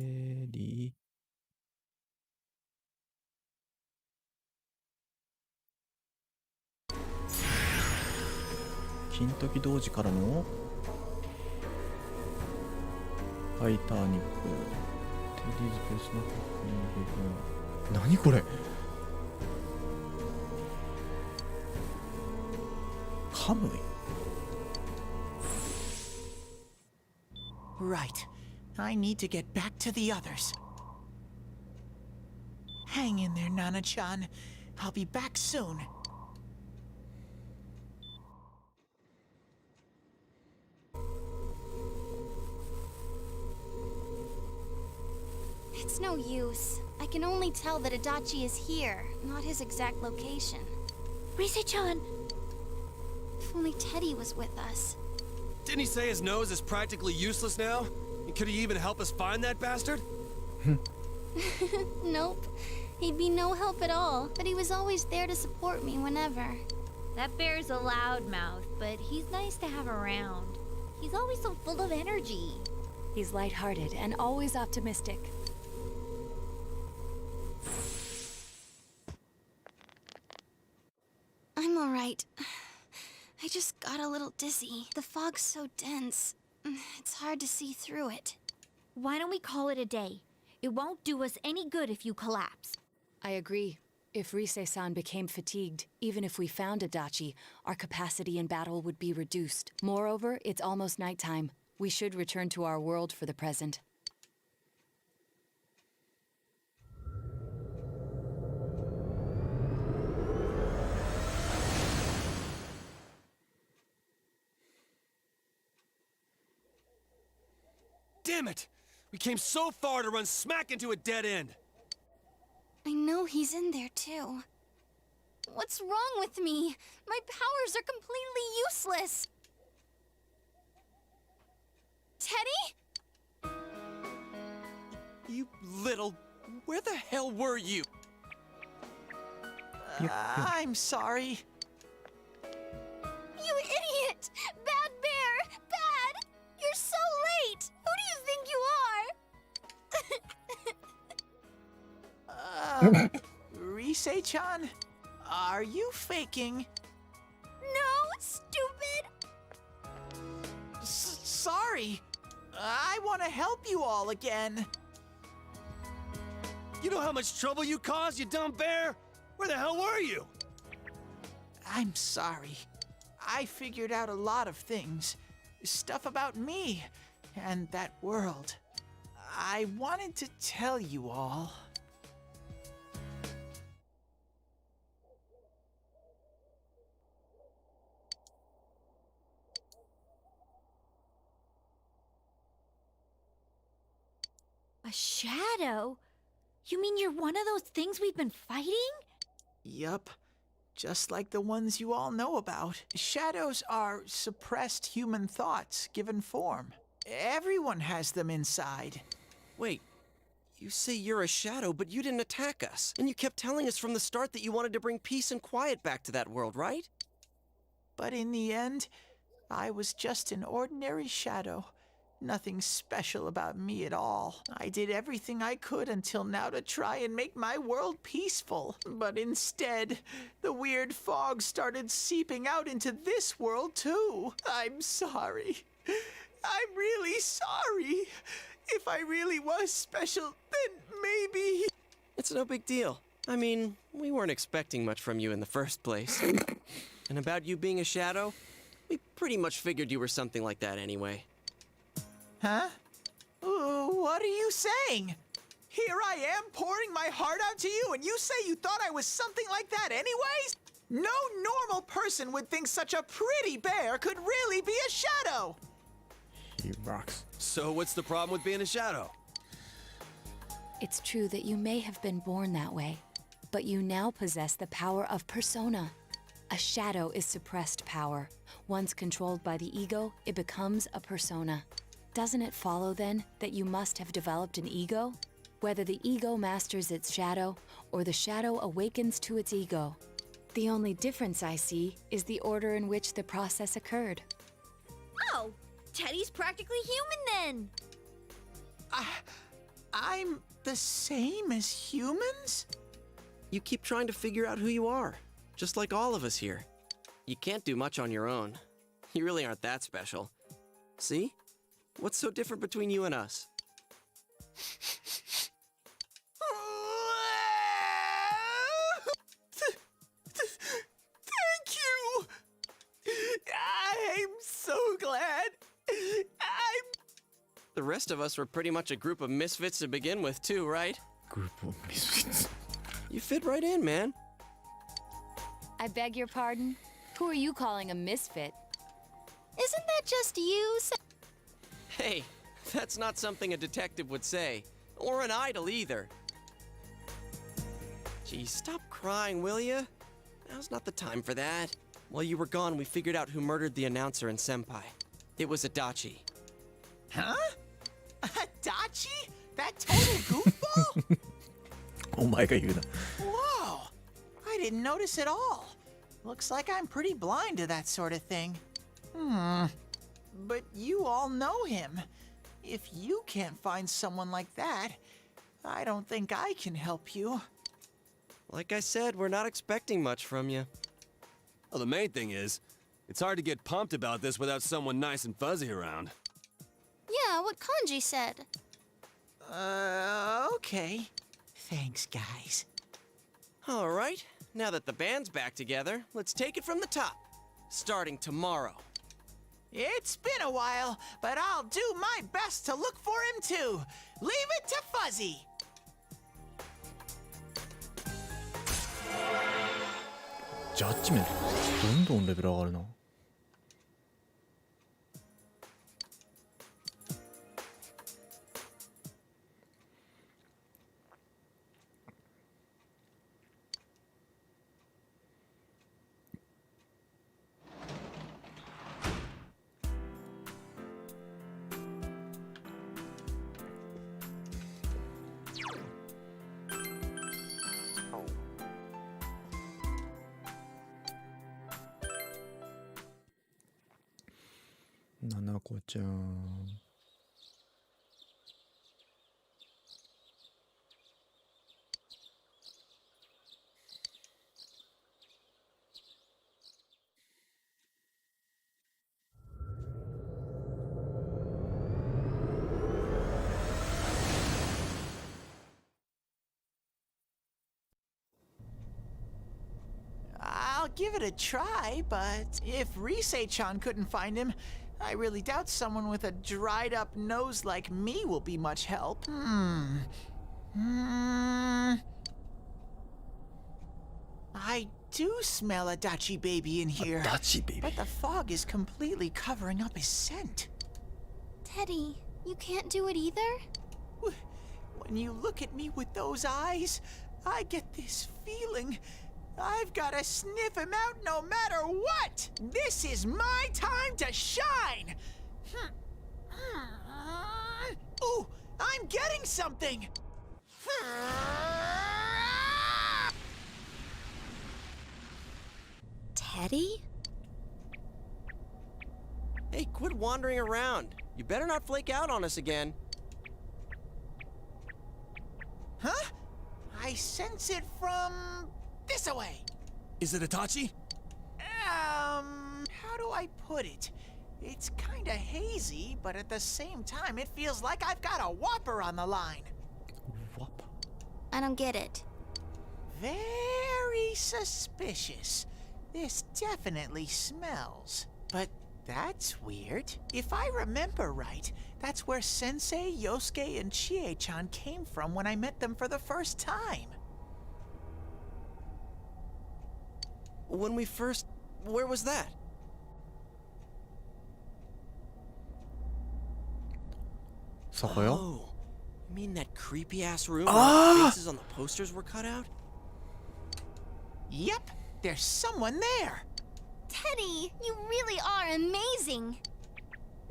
リー。金時童子からのファイターニック。テリーズペースの部分。何これ？カムイ。Right. I need to get back to the others. Hang in there, Nana-chan. I'll be back soon. It's no use. I can only tell that Adachi is here, not his exact location. Rise-chan! If only Teddy was with us. Didn't he say his nose is practically useless now? And could he even help us find that bastard? Nope. He'd be no help at all, but he was always there to support me whenever. That bear's a loudmouth, but he's nice to have around. He's always so full of energy. He's lighthearted and always optimistic. I'm alright. I just got a little dizzy. The fog's so dense. It's hard to see through it. Why don't we call it a day? It won't do us any good if you collapse. I agree. If Rise-san became fatigued, even if we found Adachi, our capacity in battle would be reduced. Moreover, it's almost nighttime. We should return to our world for the present. Damn it! We came so far to run smack into a dead end! I know he's in there too. What's wrong with me? My powers are completely useless. Teddy? You little... Where the hell were you? I'm sorry. You idiot! Bad bear! Bad! You're so late! Who do you think you are? Rise-chan, are you faking? No, stupid! Sorry. I want to help you all again. You know how much trouble you caused, you dumb bear? Where the hell were you? I'm sorry. I figured out a lot of things. Stuff about me and that world. I wanted to tell you all. A shadow? You mean you're one of those things we've been fighting? Yup. Just like the ones you all know about. Shadows are suppressed human thoughts given form. Everyone has them inside. Wait, you say you're a shadow, but you didn't attack us. And you kept telling us from the start that you wanted to bring peace and quiet back to that world, right? But in the end, I was just an ordinary shadow. Nothing special about me at all. I did everything I could until now to try and make my world peaceful. But instead, the weird fog started seeping out into this world too. I'm sorry. I'm really sorry. If I really was special, then maybe... It's no big deal. I mean, we weren't expecting much from you in the first place. And about you being a shadow, we pretty much figured you were something like that anyway. Huh? What are you saying? Here I am pouring my heart out to you, and you say you thought I was something like that anyways? No normal person would think such a pretty bear could really be a shadow. He rocks. So what's the problem with being a shadow? It's true that you may have been born that way, but you now possess the power of persona. A shadow is suppressed power. Once controlled by the ego, it becomes a persona. Doesn't it follow, then, that you must have developed an ego? Whether the ego masters its shadow, or the shadow awakens to its ego. The only difference I see is the order in which the process occurred. Oh, Teddy's practically human then. I'm the same as humans? You keep trying to figure out who you are, just like all of us here. You can't do much on your own. You really aren't that special. See? What's so different between you and us? Thank you! I'm so glad. The rest of us were pretty much a group of misfits to begin with, too, right? Group of misfits. You fit right in, man. I beg your pardon? Who are you calling a misfit? Isn't that just you? Hey, that's not something a detective would say. Or an idol, either. Geez, stop crying, will ya? Now's not the time for that. While you were gone, we figured out who murdered the announcer and Senpai. It was Adachi. Huh? Adachi? That total goofball? お前が言うな。 Whoa! I didn't notice at all. Looks like I'm pretty blind to that sort of thing. But you all know him. If you can't find someone like that, I don't think I can help you. Like I said, we're not expecting much from you. Well, the main thing is, it's hard to get pumped about this without someone nice and fuzzy around. Yeah, what Kanji said. Okay. Thanks, guys. All right, now that the band's back together, let's take it from the top. Starting tomorrow. It's been a while, but I'll do my best to look for him too. Leave it to Fuzzy. Judgment. どんどんレベル上がるな。ななこちゃん。I'll give it a try, but if Risei-chan couldn't find him, I really doubt someone with a dried up nose like me will be much help. I do smell Adachi baby in here. Adachi baby. But the fog is completely covering up his scent. Teddy, you can't do it either? When you look at me with those eyes, I get this feeling. I've got to sniff him out no matter what! This is my time to shine! Ooh, I'm getting something! Teddy? Hey, quit wandering around. You better not flake out on us again. Huh? I sense it from this away. Is it Itachi? How do I put it? It's kinda hazy, but at the same time, it feels like I've got a whopper on the line. Whopper. I don't get it. Very suspicious. This definitely smells. But that's weird. If I remember right, that's where Sensei, Yosuke, and Chie-chan came from when I met them for the first time. When we first... Where was that? Sakaya? Oh, you mean that creepy-ass room where the faces on the posters were cut out? Yep, there's someone there. Teddy, you really are amazing.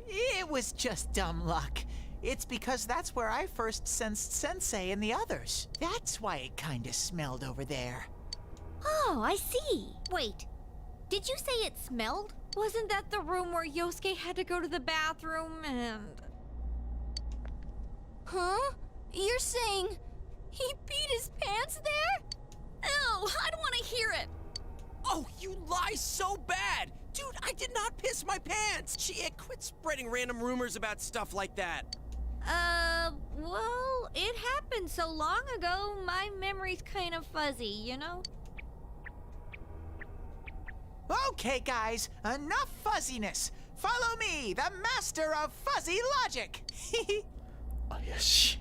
It was just dumb luck. It's because that's where I first sensed Sensei and the others. That's why it kinda smelled over there. Oh, I see. Wait, did you say it smelled? Wasn't that the room where Yosuke had to go to the bathroom and... Huh? You're saying he peed his pants there? Ew, I don't want to hear it. Oh, you lie so bad! Dude, I did not piss my pants! Chie, quit spreading random rumors about stuff like that. Well, it happened so long ago, my memory's kind of fuzzy, you know? Okay, guys, enough fuzziness. Follow me, the master of fuzzy logic. 怪しい。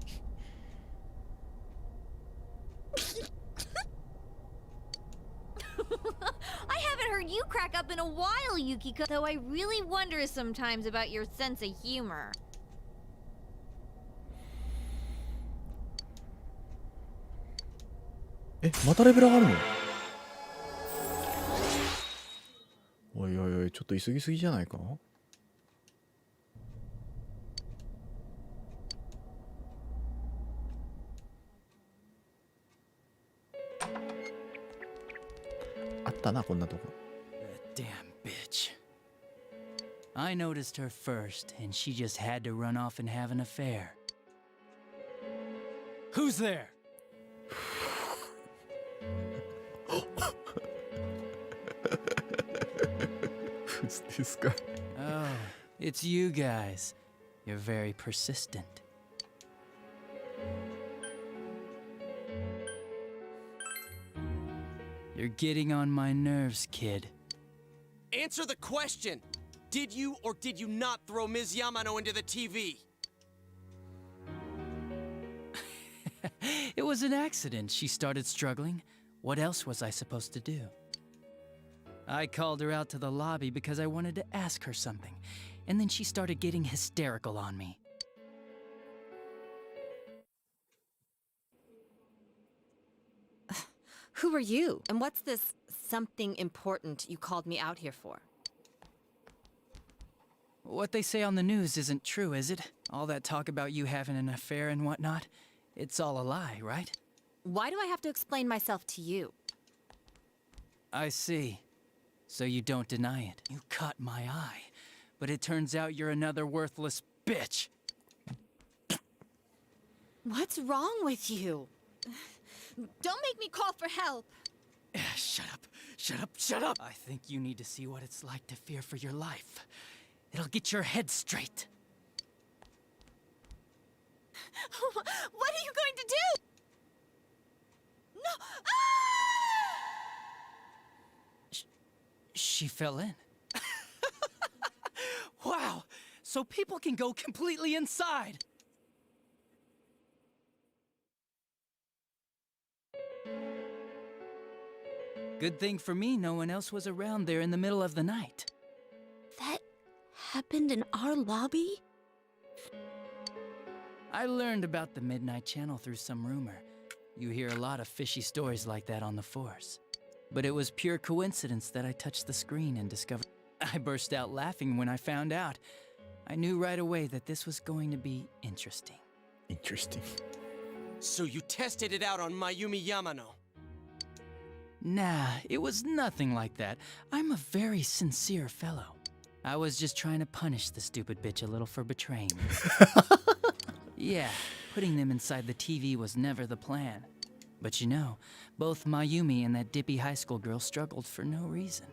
I haven't heard you crack up in a while, Yukiko, though I really wonder sometimes about your sense of humor. え、またレベル上がるの？おいおいおい、ちょっと急ぎすぎじゃないか？あったな、こんなとこ。 That damn bitch. I noticed her first, and she just had to run off and have an affair. Who's there? Who's this guy? Oh, it's you guys. You're very persistent. You're getting on my nerves, kid. Answer the question! Did you or did you not throw Ms. Yamano into the TV? It was an accident. She started struggling. What else was I supposed to do? I called her out to the lobby because I wanted to ask her something, and then she started getting hysterical on me. Who are you? And what's this something important you called me out here for? What they say on the news isn't true, is it? All that talk about you having an affair and whatnot? It's all a lie, right? Why do I have to explain myself to you? I see. So you don't deny it. You caught my eye. But it turns out you're another worthless bitch. What's wrong with you? Don't make me call for help. Shut up. Shut up. Shut up. I think you need to see what it's like to fear for your life. It'll get your head straight. What are you going to do? No! She fell in. Wow! So people can go completely inside! Good thing for me, no one else was around there in the middle of the night. That happened in our lobby? I learned about the Midnight Channel through some rumor. You hear a lot of fishy stories like that on the force. But it was pure coincidence that I touched the screen and discovered. I burst out laughing when I found out. I knew right away that this was going to be interesting. Interesting. So you tested it out on Mayumi Yamano? Nah, it was nothing like that. I'm a very sincere fellow. I was just trying to punish the stupid bitch a little for betraying me. Yeah, putting them inside the TV was never the plan. But you know, both Mayumi and that dippy high school girl struggled for no reason.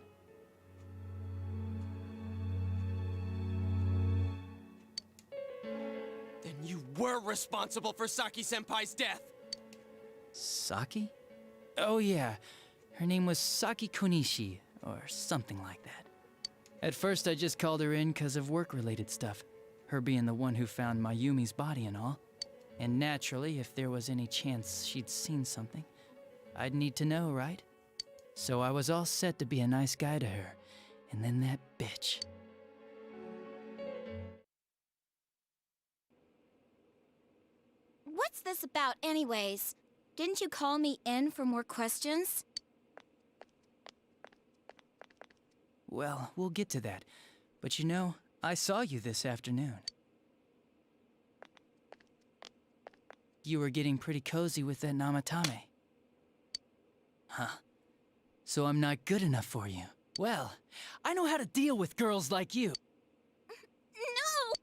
Then you were responsible for Saki-senpai's death! Saki? Oh yeah, her name was Saki Konishi, or something like that. At first I just called her in because of work-related stuff, her being the one who found Mayumi's body and all. And naturally, if there was any chance she'd seen something, I'd need to know, right? So I was all set to be a nice guy to her, and then that bitch. What's this about anyways? Didn't you call me in for more questions? Well, we'll get to that. But you know, I saw you this afternoon. You were getting pretty cozy with that Namatame. Huh? So I'm not good enough for you. Well, I know how to deal with girls like you. No!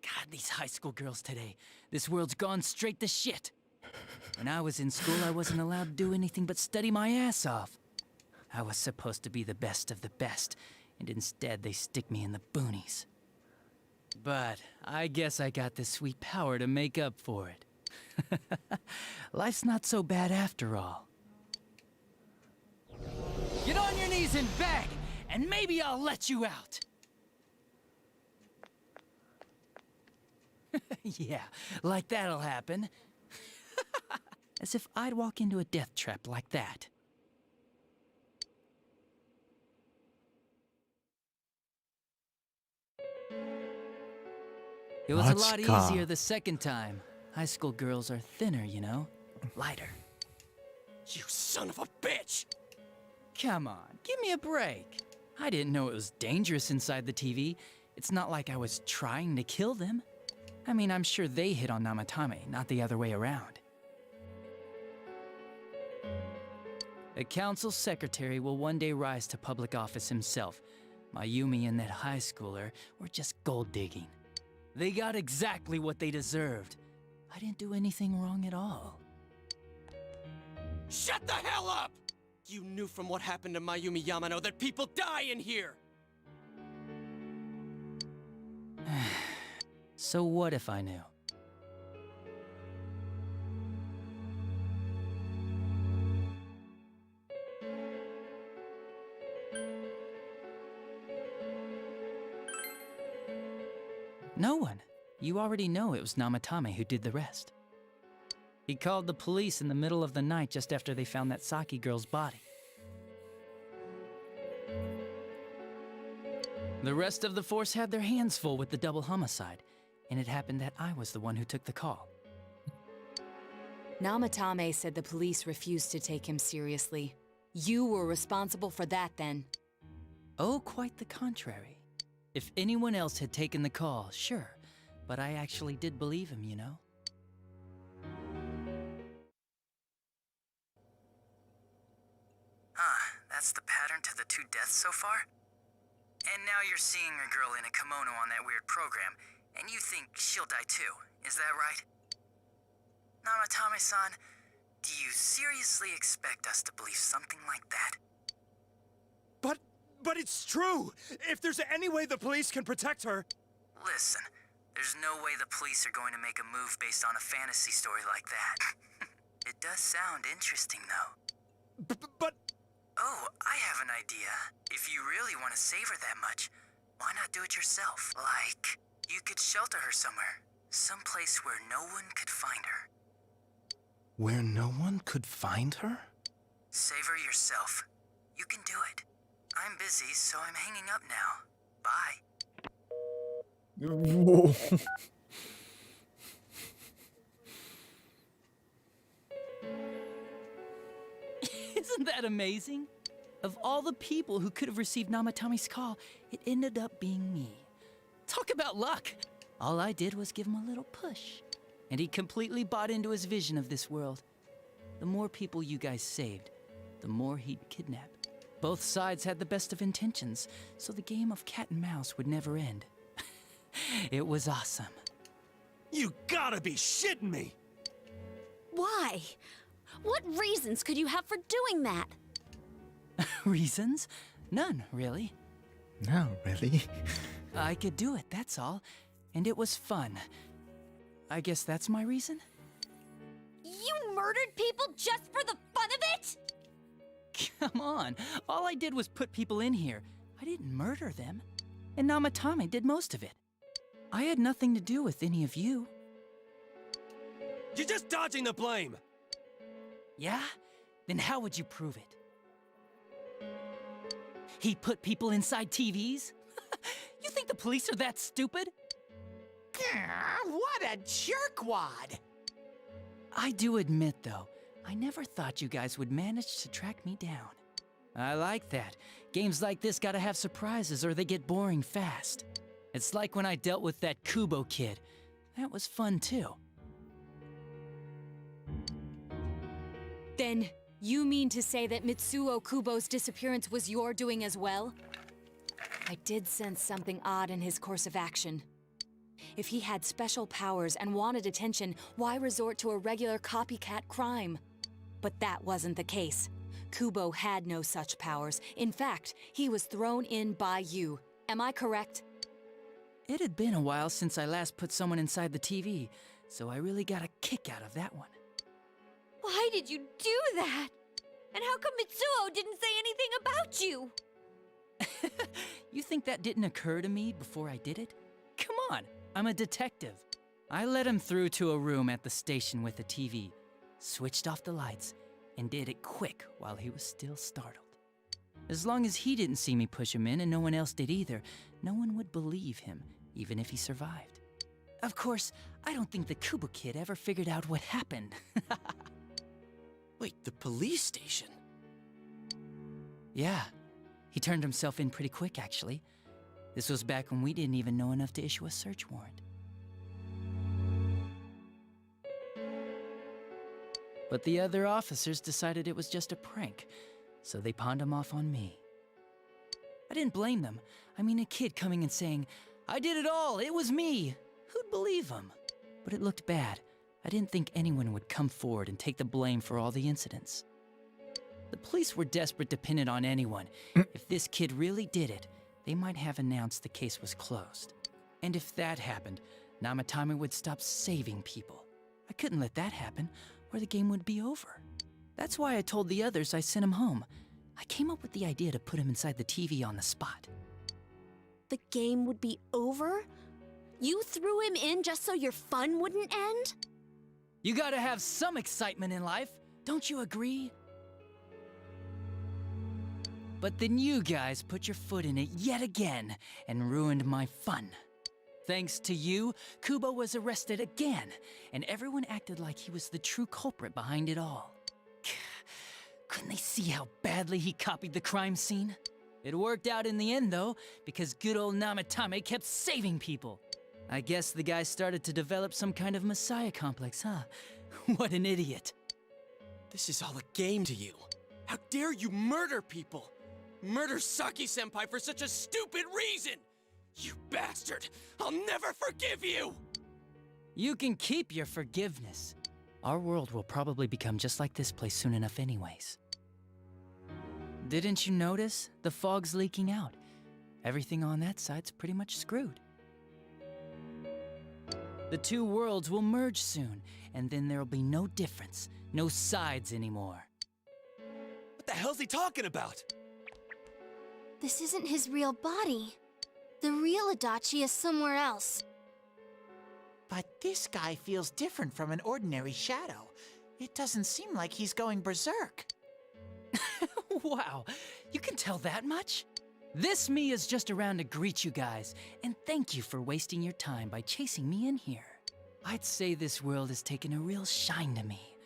God, these high school girls today. This world's gone straight to shit. When I was in school, I wasn't allowed to do anything but study my ass off. I was supposed to be the best of the best, and instead they stick me in the boonies. But I guess I got the sweet power to make up for it. Life's not so bad after all. Get on your knees! these and beg, and maybe I'll let you out. Yeah, like that'll happen. As if I'd walk into a death trap like that. It was a lot easier the second time. High school girls are thinner, you know? Lighter. You son of a bitch! Come on, give me a break. I didn't know it was dangerous inside the TV. It's not like I was trying to kill them. I mean, I'm sure they hit on Namatame, not the other way around. A council secretary will one day rise to public office himself. Mayumi and that high schooler were just gold digging. They got exactly what they deserved. I didn't do anything wrong at all. Shut the hell up! You knew from what happened to Mayumi Yamano that people die in here! So what if I knew? No one. You already know it was Namatame who did the rest. He called the police in the middle of the night just after they found that Saki girl's body. The rest of the force had their hands full with the double homicide, and it happened that I was the one who took the call. Namatame said the police refused to take him seriously. You were responsible for that then. Oh, quite the contrary. If anyone else had taken the call, sure, but I actually did believe him, you know? That's the pattern to the 2 deaths so far? And now you're seeing a girl in a kimono on that weird program, and you think she'll die too, is that right? Namatame-san, do you seriously expect us to believe something like that? But it's true! If there's any way the police can protect her... Listen, there's no way the police are going to make a move based on a fantasy story like that. It does sound interesting, though. But... Oh, I have an idea. If you really want to save her that much, why not do it yourself? Like, you could shelter her somewhere. Someplace where no one could find her. Where no one could find her? Save her yourself. You can do it. I'm busy, so I'm hanging up now. Bye. Whoa. Isn't that amazing? Of all the people who could have received Namatame's call, it ended up being me. Talk about luck! All I did was give him a little push, and he completely bought into his vision of this world. The more people you guys saved, the more he'd kidnap. Both sides had the best of intentions, so the game of cat and mouse would never end. It was awesome. You gotta be shitting me! Why? What reasons could you have for doing that? Reasons? None, really. No, really? I could do it, that's all. And it was fun. I guess that's my reason? You murdered people just for the fun of it? Come on, all I did was put people in here. I didn't murder them. And Namatame did most of it. I had nothing to do with any of you. You're just dodging the blame! Yeah? Then how would you prove it? He put people inside TVs? You think the police are that stupid? What a jerkwad! I do admit, though, I never thought you guys would manage to track me down. I like that. Games like this gotta have surprises or they get boring fast. It's like when I dealt with that Kubo kid. That was fun, too. Then, you mean to say that Mitsuo Kubo's disappearance was your doing as well? I did sense something odd in his course of action. If he had special powers and wanted attention, why resort to a regular copycat crime? But that wasn't the case. Kubo had no such powers. In fact, he was thrown in by you. Am I correct? It had been a while since I last put someone inside the TV, so I really got a kick out of that one. Why did you do that? And how come Mitsuo didn't say anything about you? You think that didn't occur to me before I did it? Come on, I'm a detective. I led him through to a room at the station with a TV, switched off the lights, and did it quick while he was still startled. As long as he didn't see me push him in and no one else did either, no one would believe him, even if he survived. Of course, I don't think the Kubo kid ever figured out what happened. Wait, the police station? Yeah, he turned himself in pretty quick, actually. This was back when we didn't even know enough to issue a search warrant. But the other officers decided it was just a prank, so they pawned him off on me. I didn't blame them. I mean, a kid coming and saying, "I did it all, it was me." Who'd believe him? But it looked bad. I didn't think anyone would come forward and take the blame for all the incidents. The police were desperate to pin it on anyone. If this kid really did it, they might have announced the case was closed. And if that happened, Namatame would stop saving people. I couldn't let that happen, or the game would be over. That's why I told the others I sent him home. I came up with the idea to put him inside the TV on the spot. The game would be over? You threw him in just so your fun wouldn't end? You gotta have some excitement in life, don't you agree? But then you guys put your foot in it yet again and ruined my fun. Thanks to you, Kubo was arrested again, and everyone acted like he was the true culprit behind it all. Couldn't they see how badly he copied the crime scene? It worked out in the end, though, because good old Namatame kept saving people. I guess the guy started to develop some kind of messiah complex, huh? What an idiot. This is all a game to you. How dare you murder people? Murder Saki-senpai for such a stupid reason! You bastard! I'll never forgive you! You can keep your forgiveness. Our world will probably become just like this place soon enough anyways. Didn't you notice? The fog's leaking out. Everything on that side's pretty much screwed. The two worlds will merge soon, and then there'll be no difference, no sides anymore. What the hell's he talking about? This isn't his real body. The real Adachi is somewhere else. But this guy feels different from an ordinary shadow. It doesn't seem like he's going berserk. Wow, you can tell that much? This me is just around to greet you guys, and thank you for wasting your time by chasing me in here. I'd say this world has taken a real shine to me.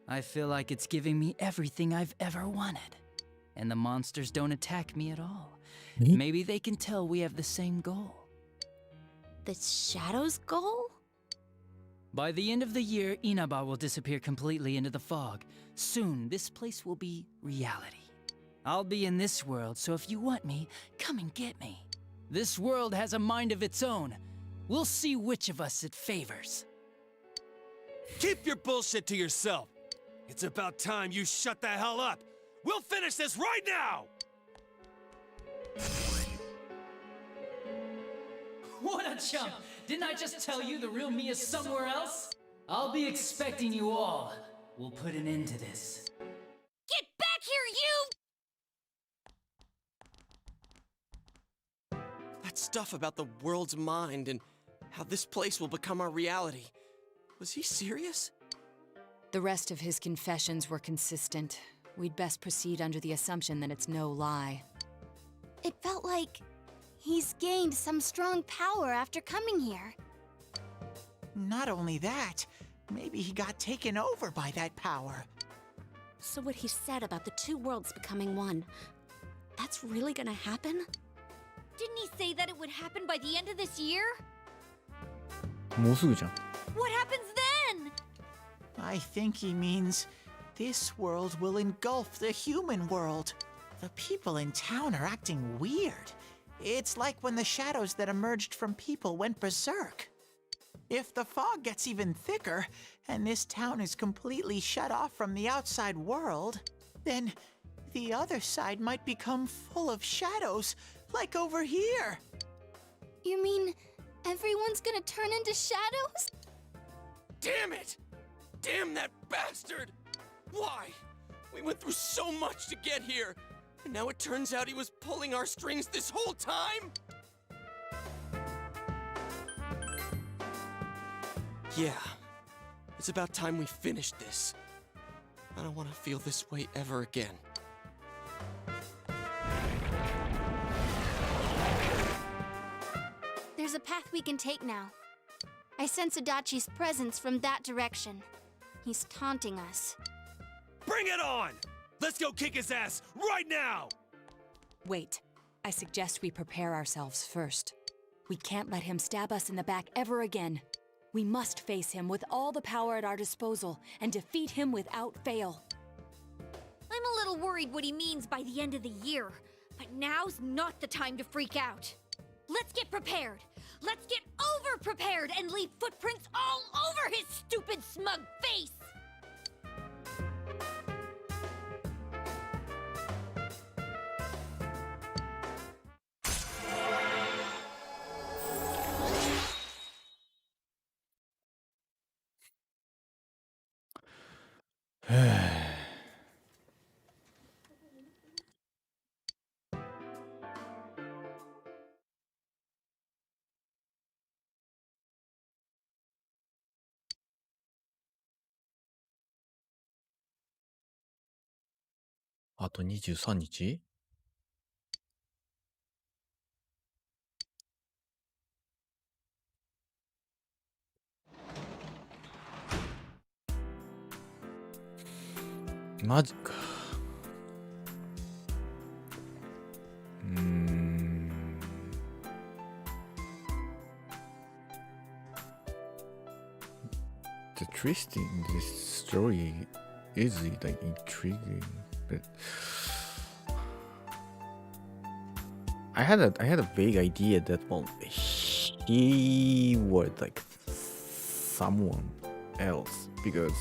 I feel like it's giving me everything I've ever wanted. And the monsters don't attack me at all. Maybe they can tell we have the same goal. The Shadow's goal? By the end of the year, Inaba will disappear completely into the fog. Soon, this place will be reality. I'll be in this world, so if you want me, come and get me. This world has a mind of its own. We'll see which of us it favors. Keep your bullshit to yourself. It's about time you shut the hell up. We'll finish this right now! What a chump! Didn't I just tell you the real me is somewhere else? I'll be expecting you all. We'll put an end to this. Get back here, you! That stuff about the world's mind and how this place will become our reality. Was he serious? The rest of his confessions were consistent. We'd best proceed under the assumption that it's no lie. It felt like he's gained some strong power after coming here. Not only that, maybe he got taken over by that power. So what he said about the two worlds becoming one, that's really gonna happen? Didn't he say that it would happen by the end of this year? もうすぐじゃん。 What happens then? I think he means this world will engulf the human world. The people in town are acting weird. It's like when the shadows that emerged from people went berserk. If the fog gets even thicker, and this town is completely shut off from the outside world, then the other side might become full of shadows, like over here. You mean everyone's gonna turn into shadows? Damn it! Damn that bastard! Why? We went through so much to get here. And now it turns out he was pulling our strings this whole time? Yeah. It's about time we finished this. I don't want to feel this way ever again. There's a path we can take now. I sense Adachi's presence from that direction. He's taunting us. Bring it on! Let's go kick his ass right now! Wait. I suggest we prepare ourselves first. We can't let him stab us in the back ever again. We must face him with all the power at our disposal and defeat him without fail. I'm a little worried what he means by the end of the year, but now's not the time to freak out. Let's get prepared. Let's get over-prepared and leave footprints all over his stupid, smug face!あと23日マジか。The twist in this story is like intriguing, but I had a vague idea that he was like someone else because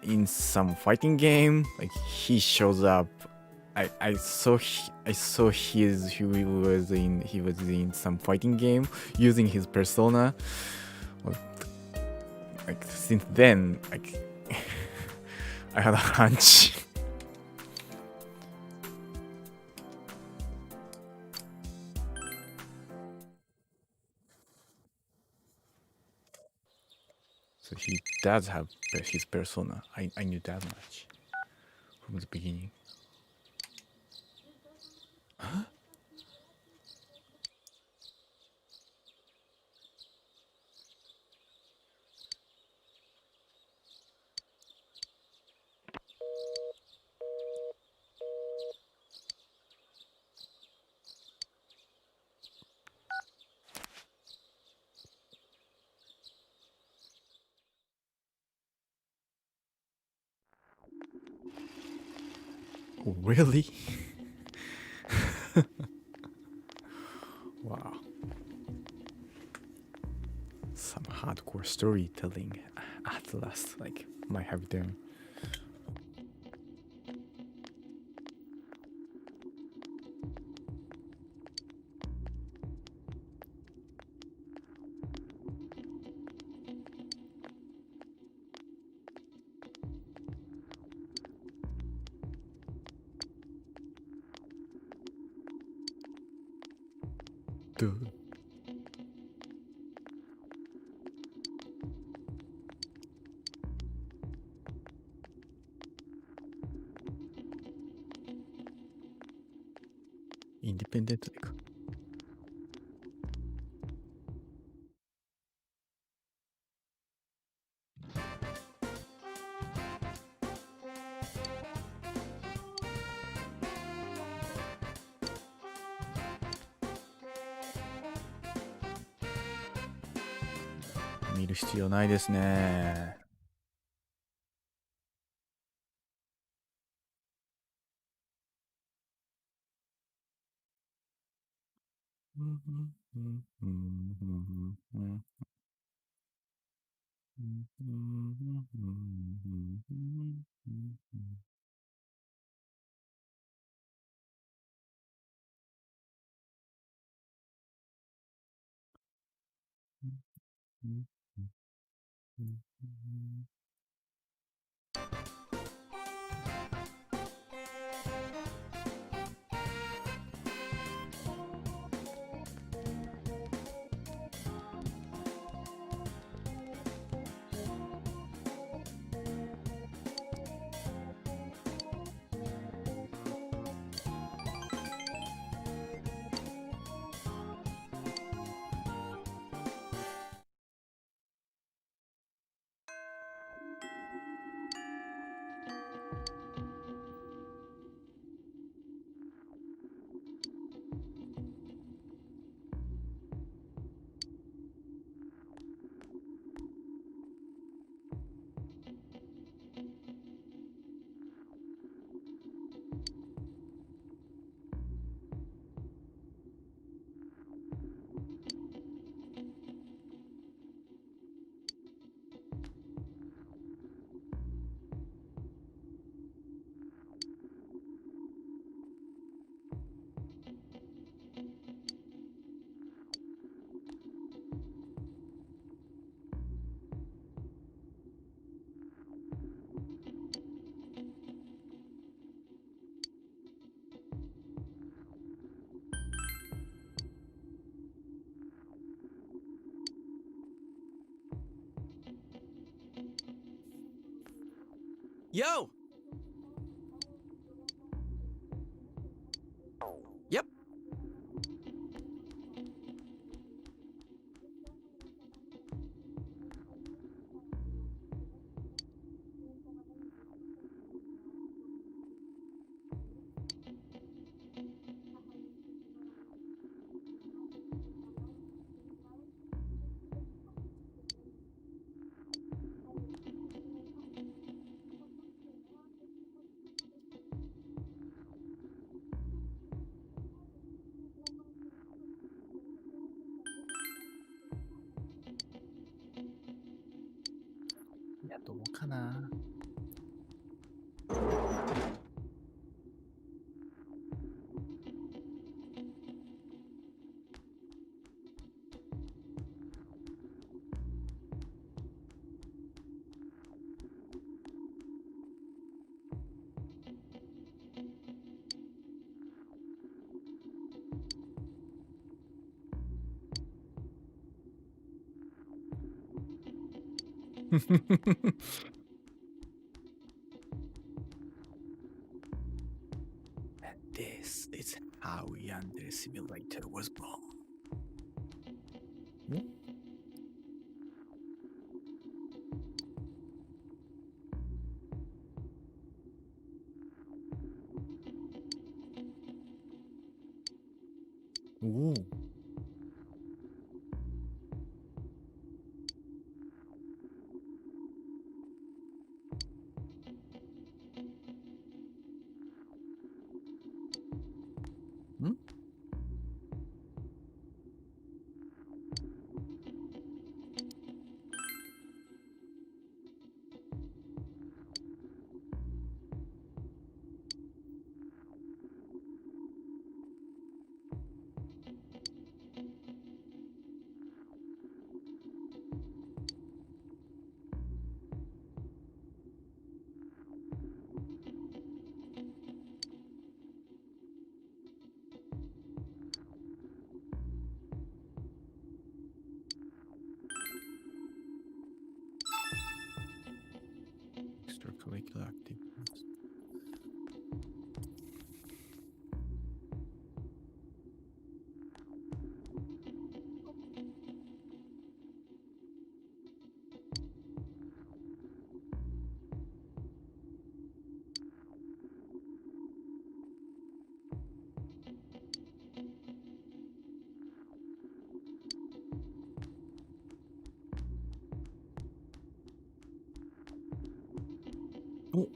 in some fighting game like he shows up. I saw he was in some fighting game using his persona. Like since then, like I had a hunch. So he does have his persona. I knew that much from the beginning. Huh? Really? Wow. Some hardcore storytelling at last, like, might have them. Dude. Independent か。見る必要ないですね。Yo! Yep. This is how Yandere Simulator was born. Ooh. Hmm? Extracurricular activities. Oh.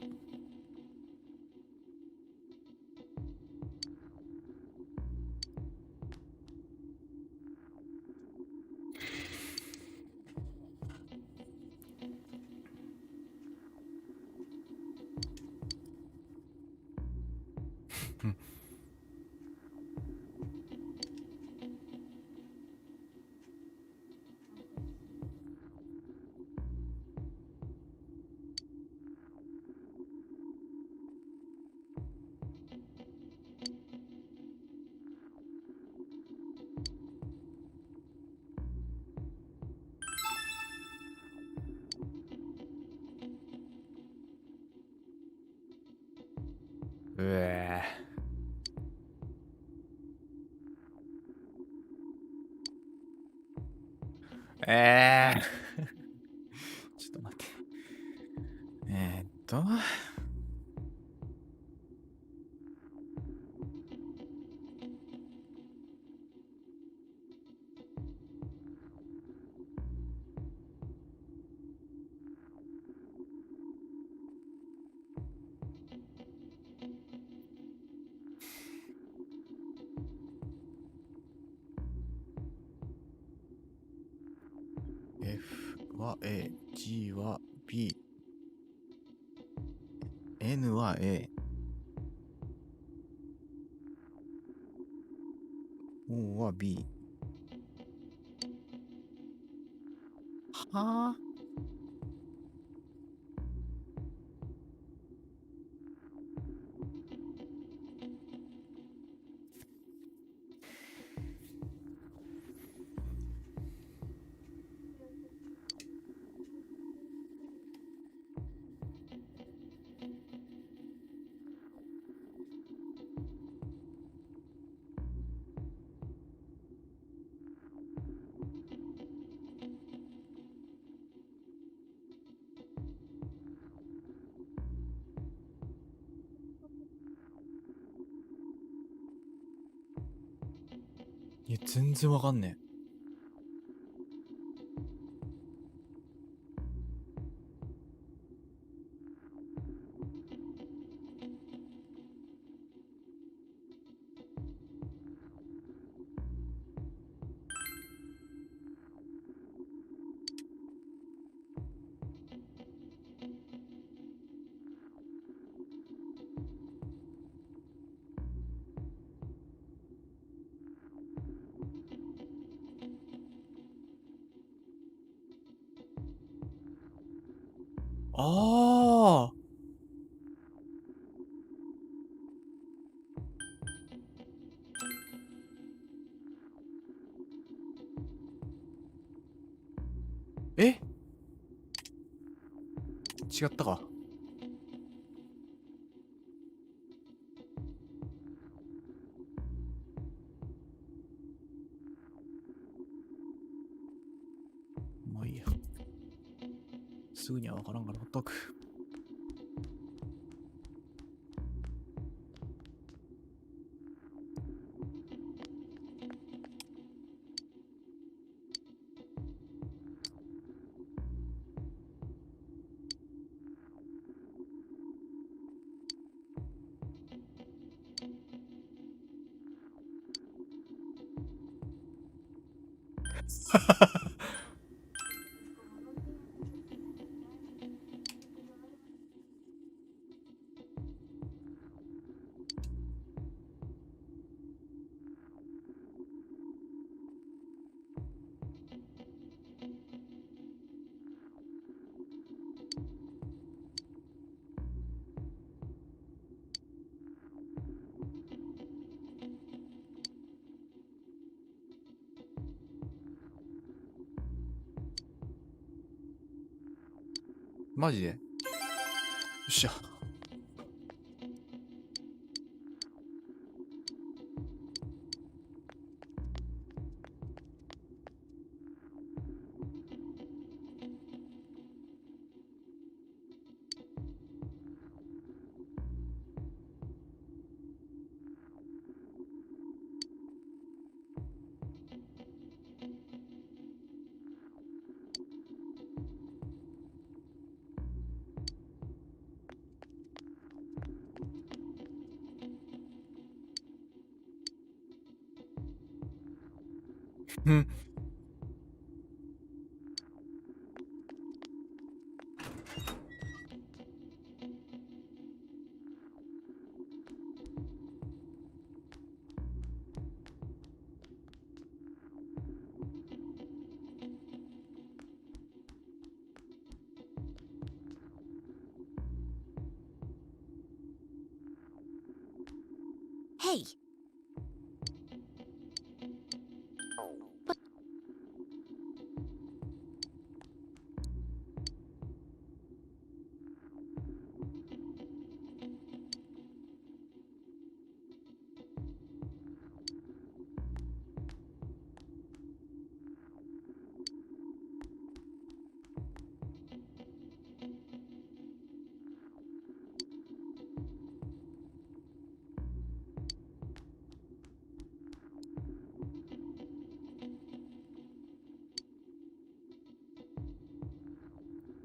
Bleh.ちょっと待って。F は A、G は B、N は A、O は B。はあ。いや、全然わかんねえ。ああ。え、違ったか。まあいいや。すぐにはわからんからほっとく。マジでよっしゃ。うん。Hey!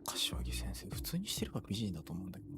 柏木先生、普通にしてれば美人だと思うんだけど。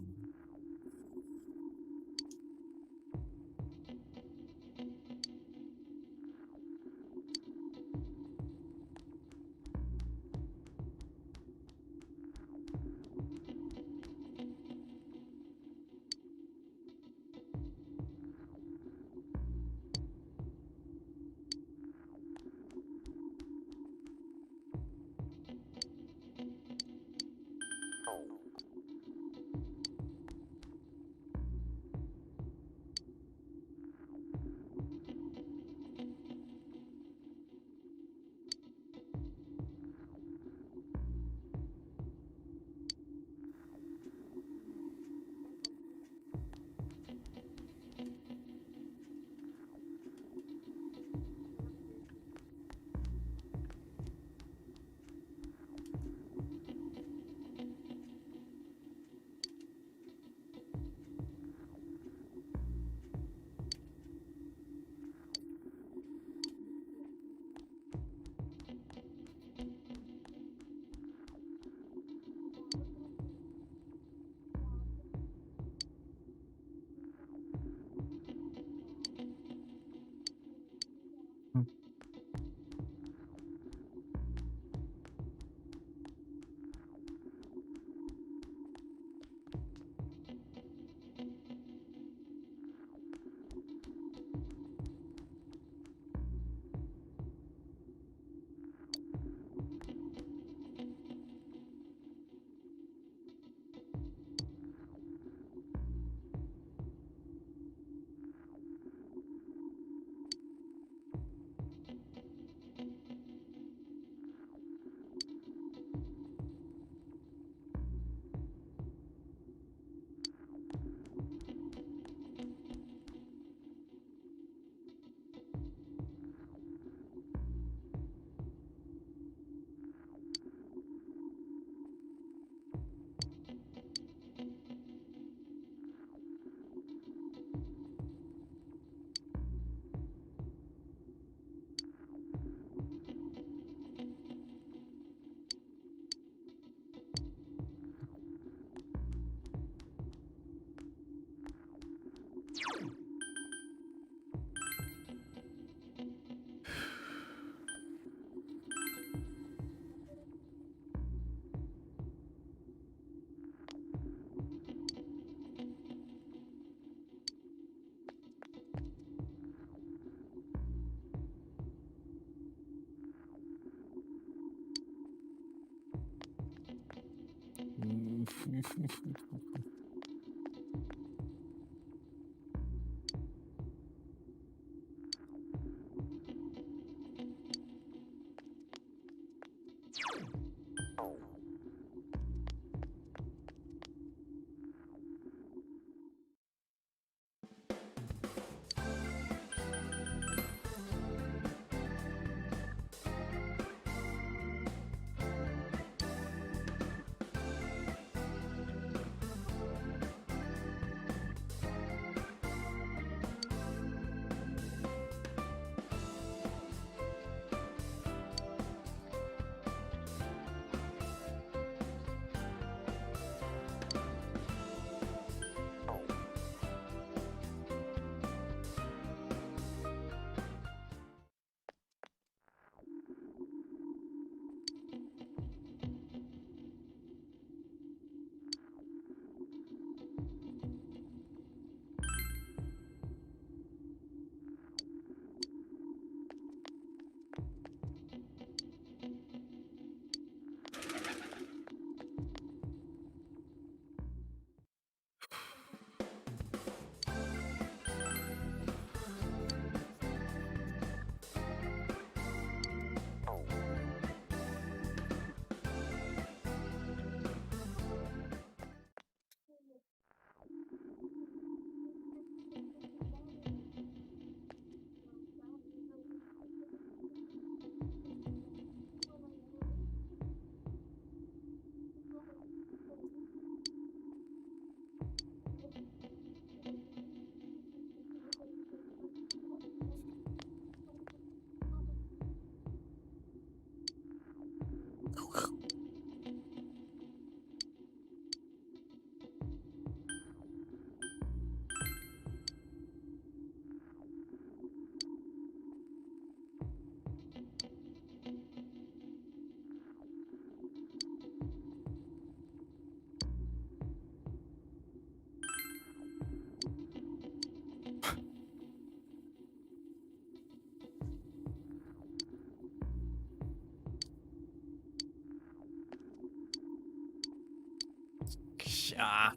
Ah.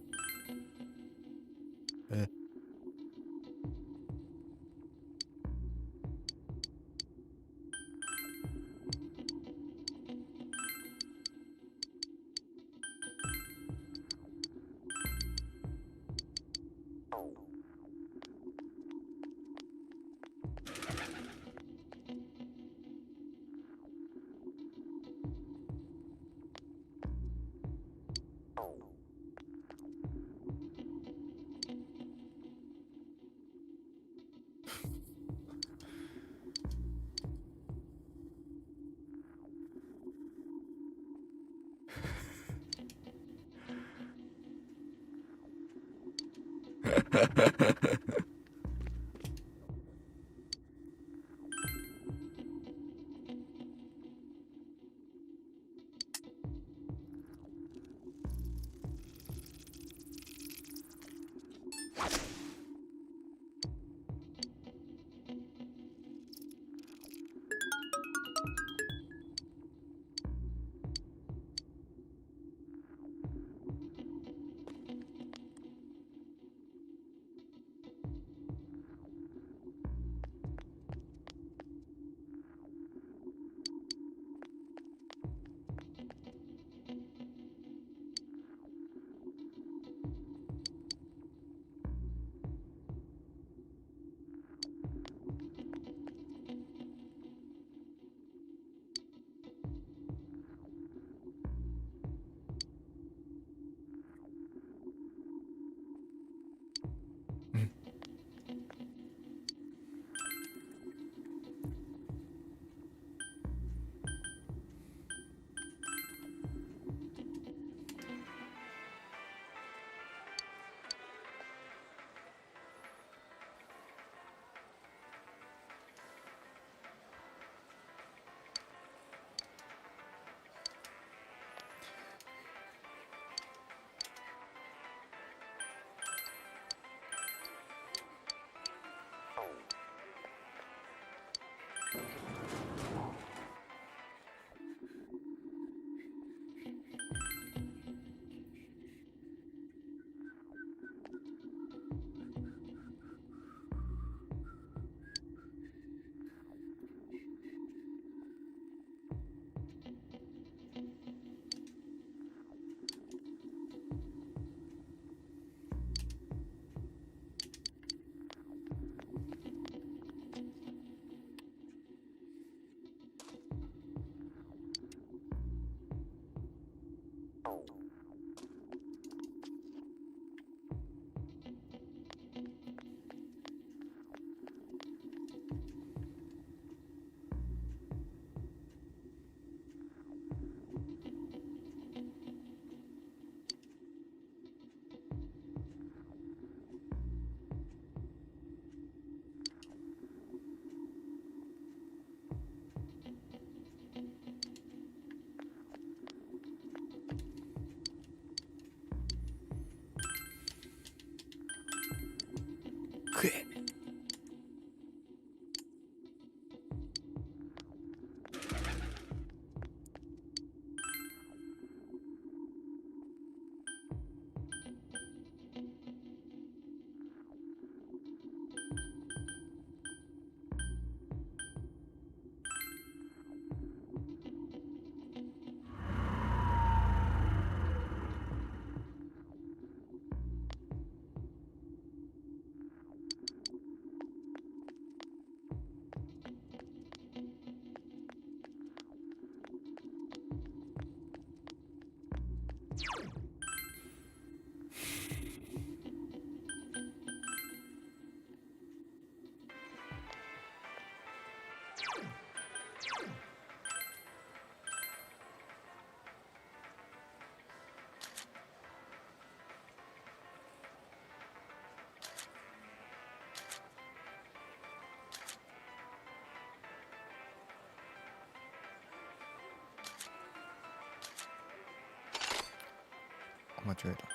間違えた。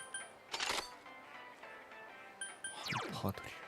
ハードリル。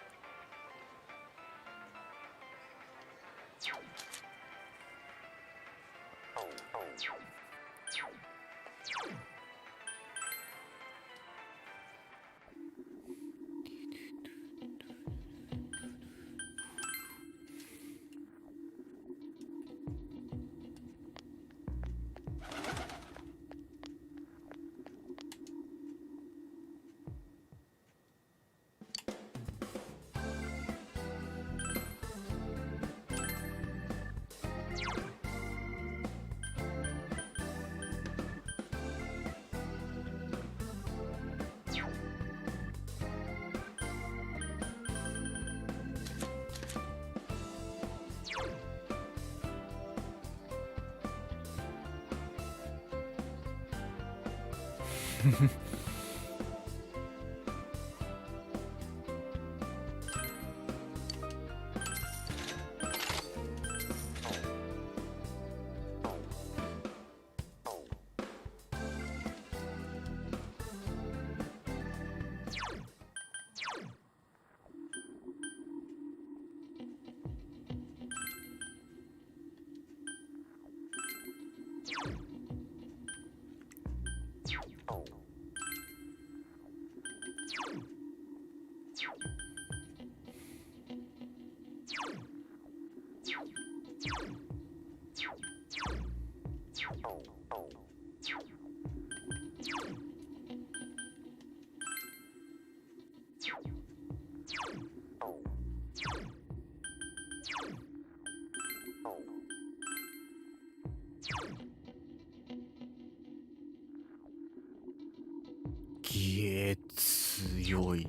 強い。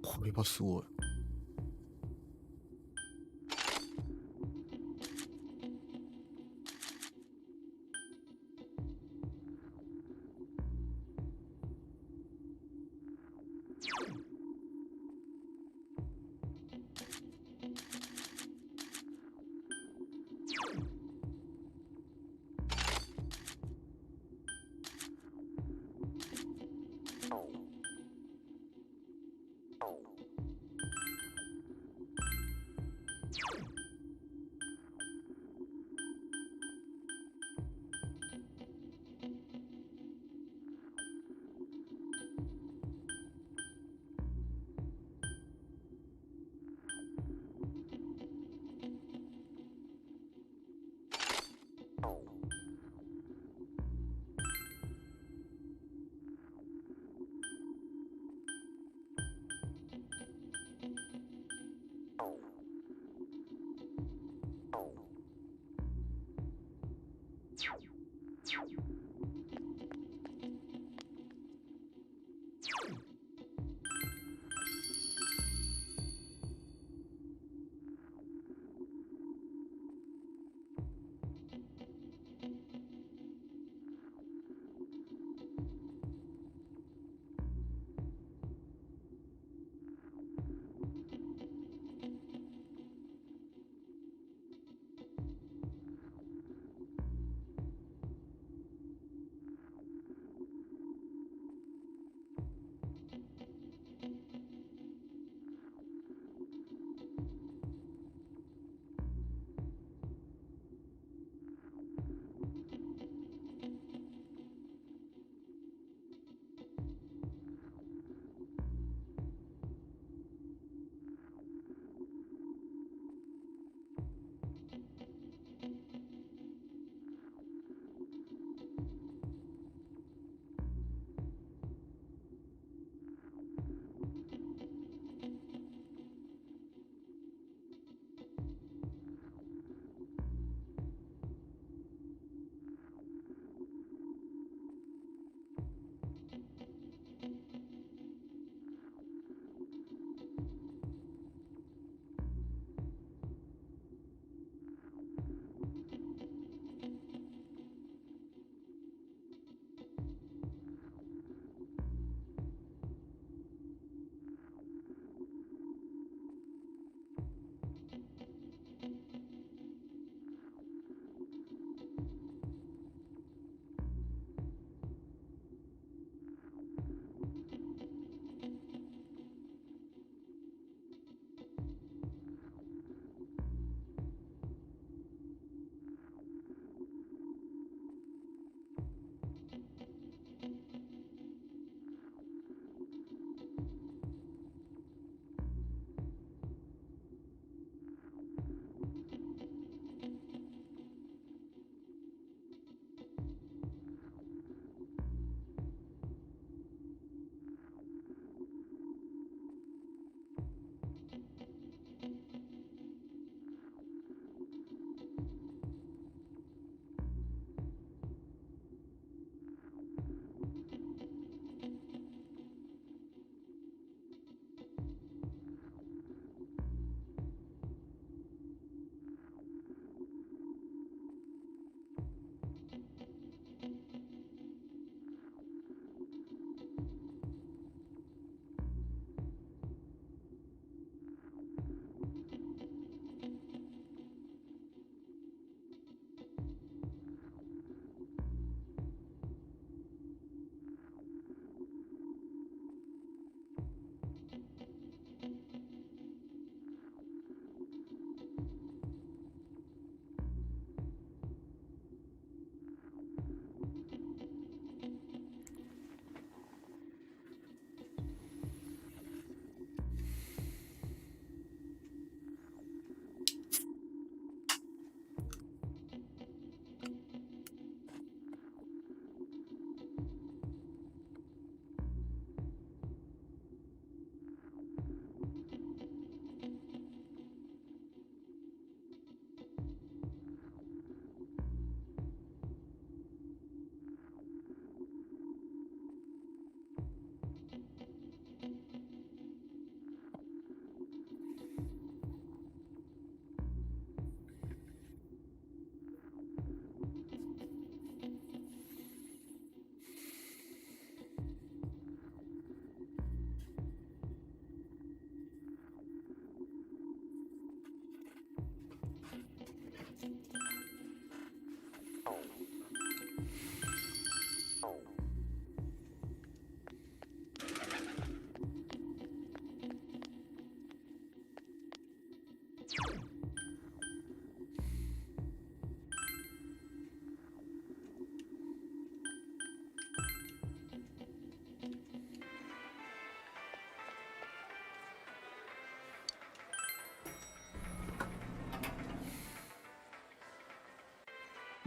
これはすごい。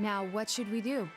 Now, what should we do?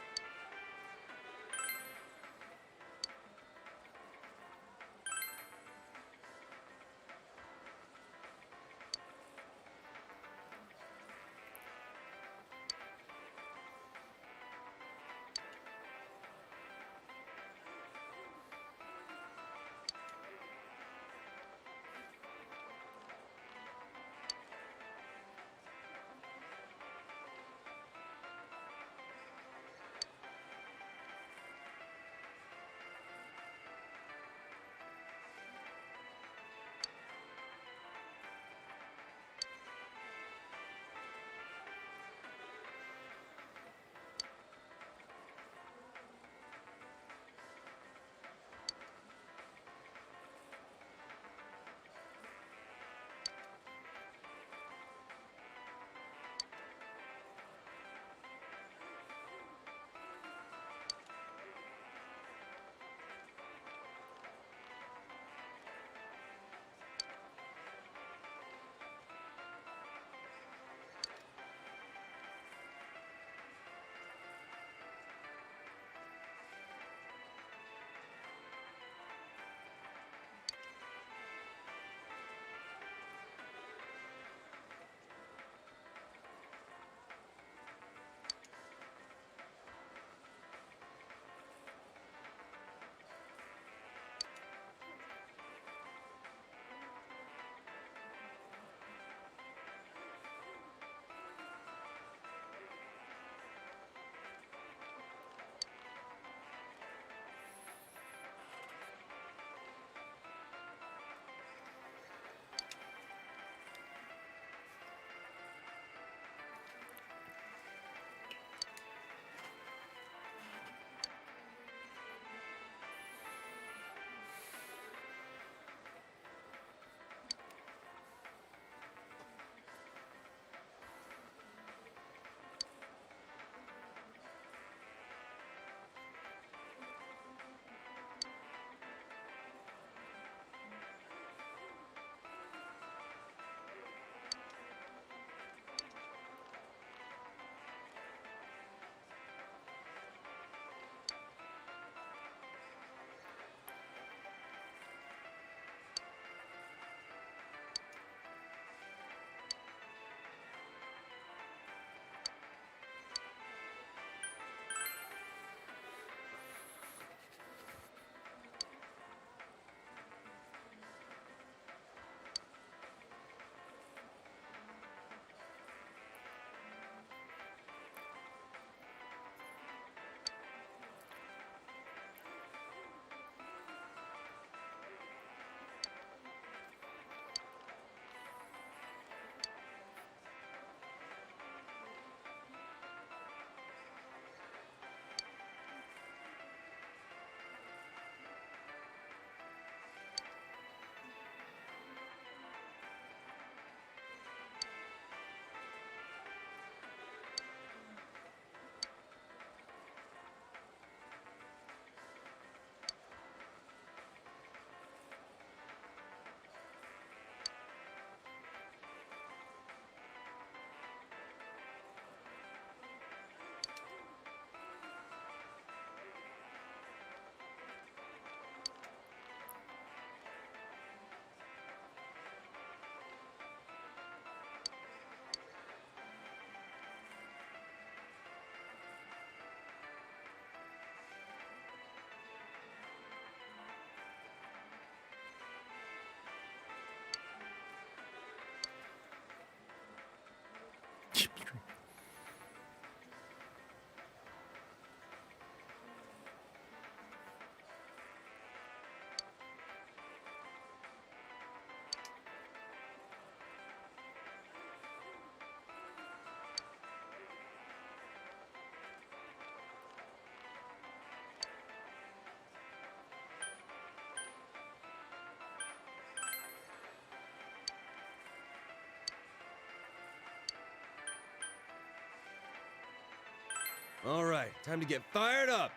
All right, time to get fired up.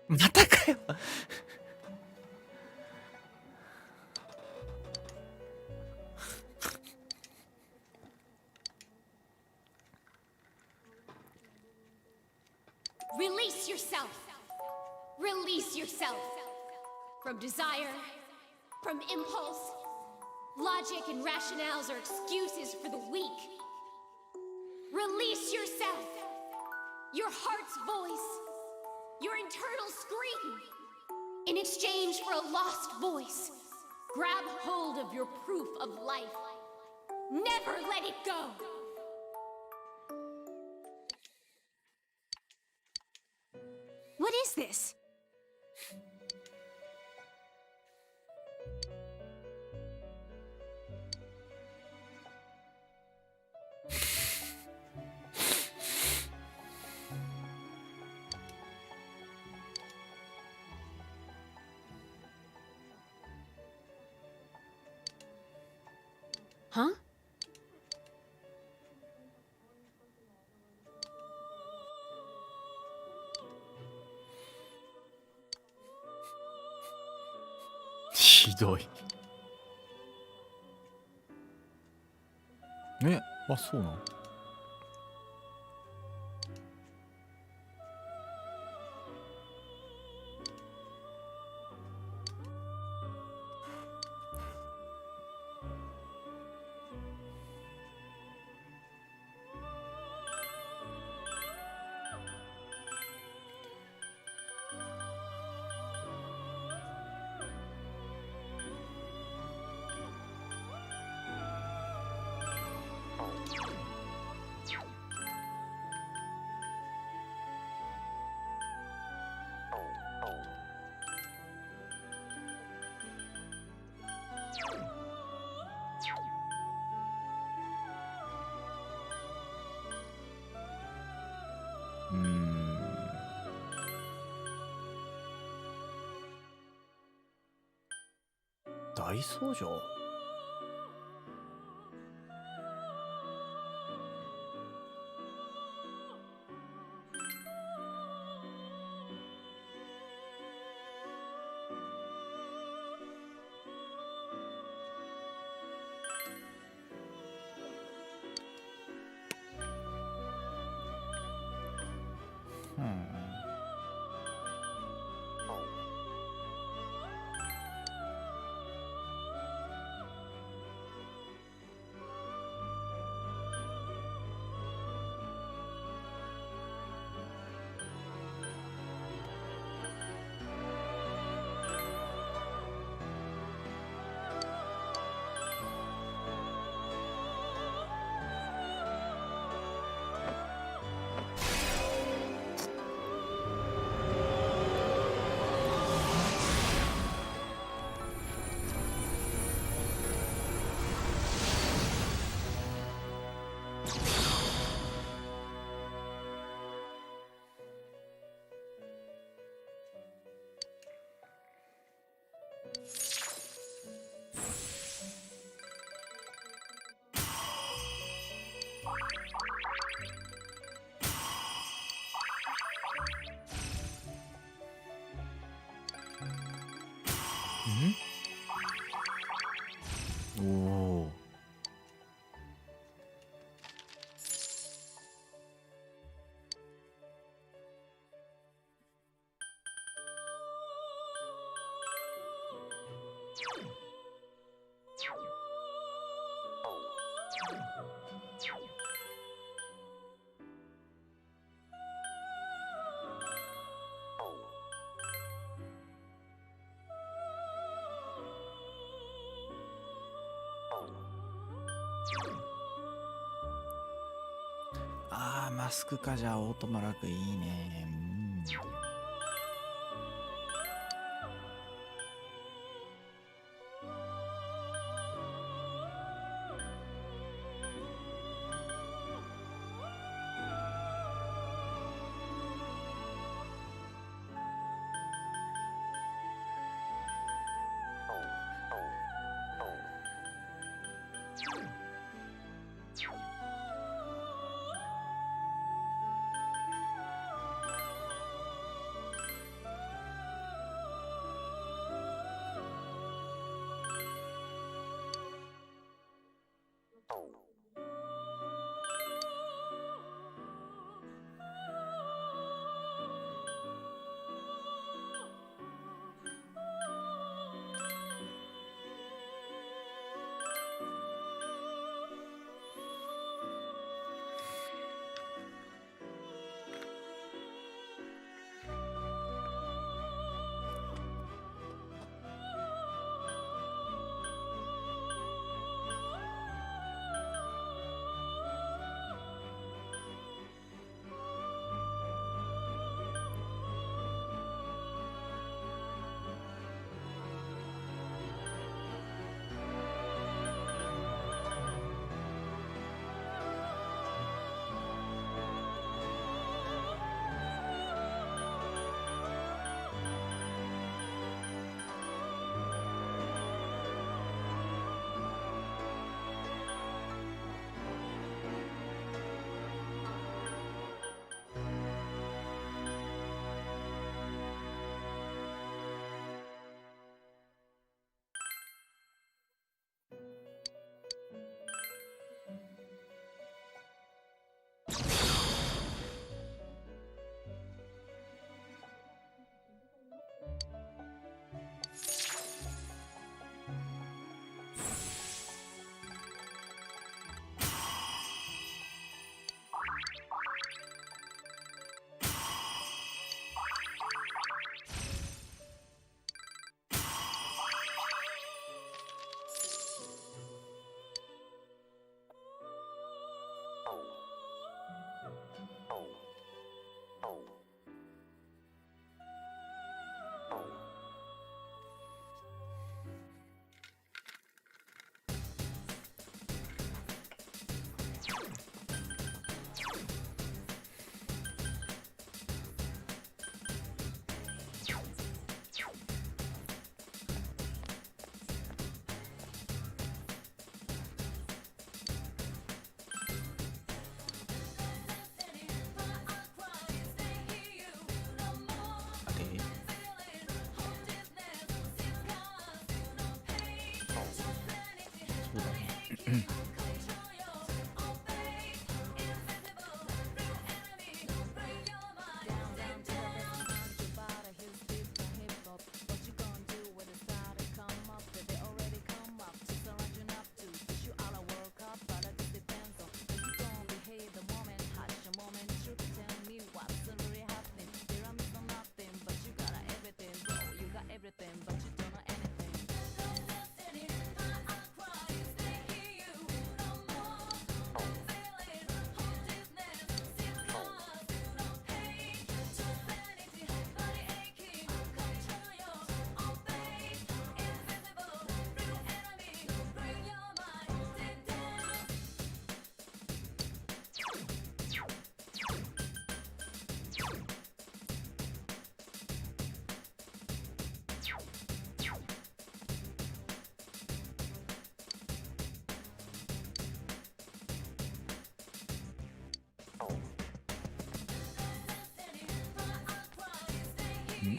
またかよ。Release yourself. Release yourself. From desire, from impulse. Logic and rationales are excuses for the weak. Release yourself. Your heart's voice. Your internal scream. In exchange for a lost voice, grab hold of your proof of life. Never let it go. What is this? Huh? Ne? あ、そうなの。大僧正？おお。ああ、マスクか。じゃあオートマラクいいね。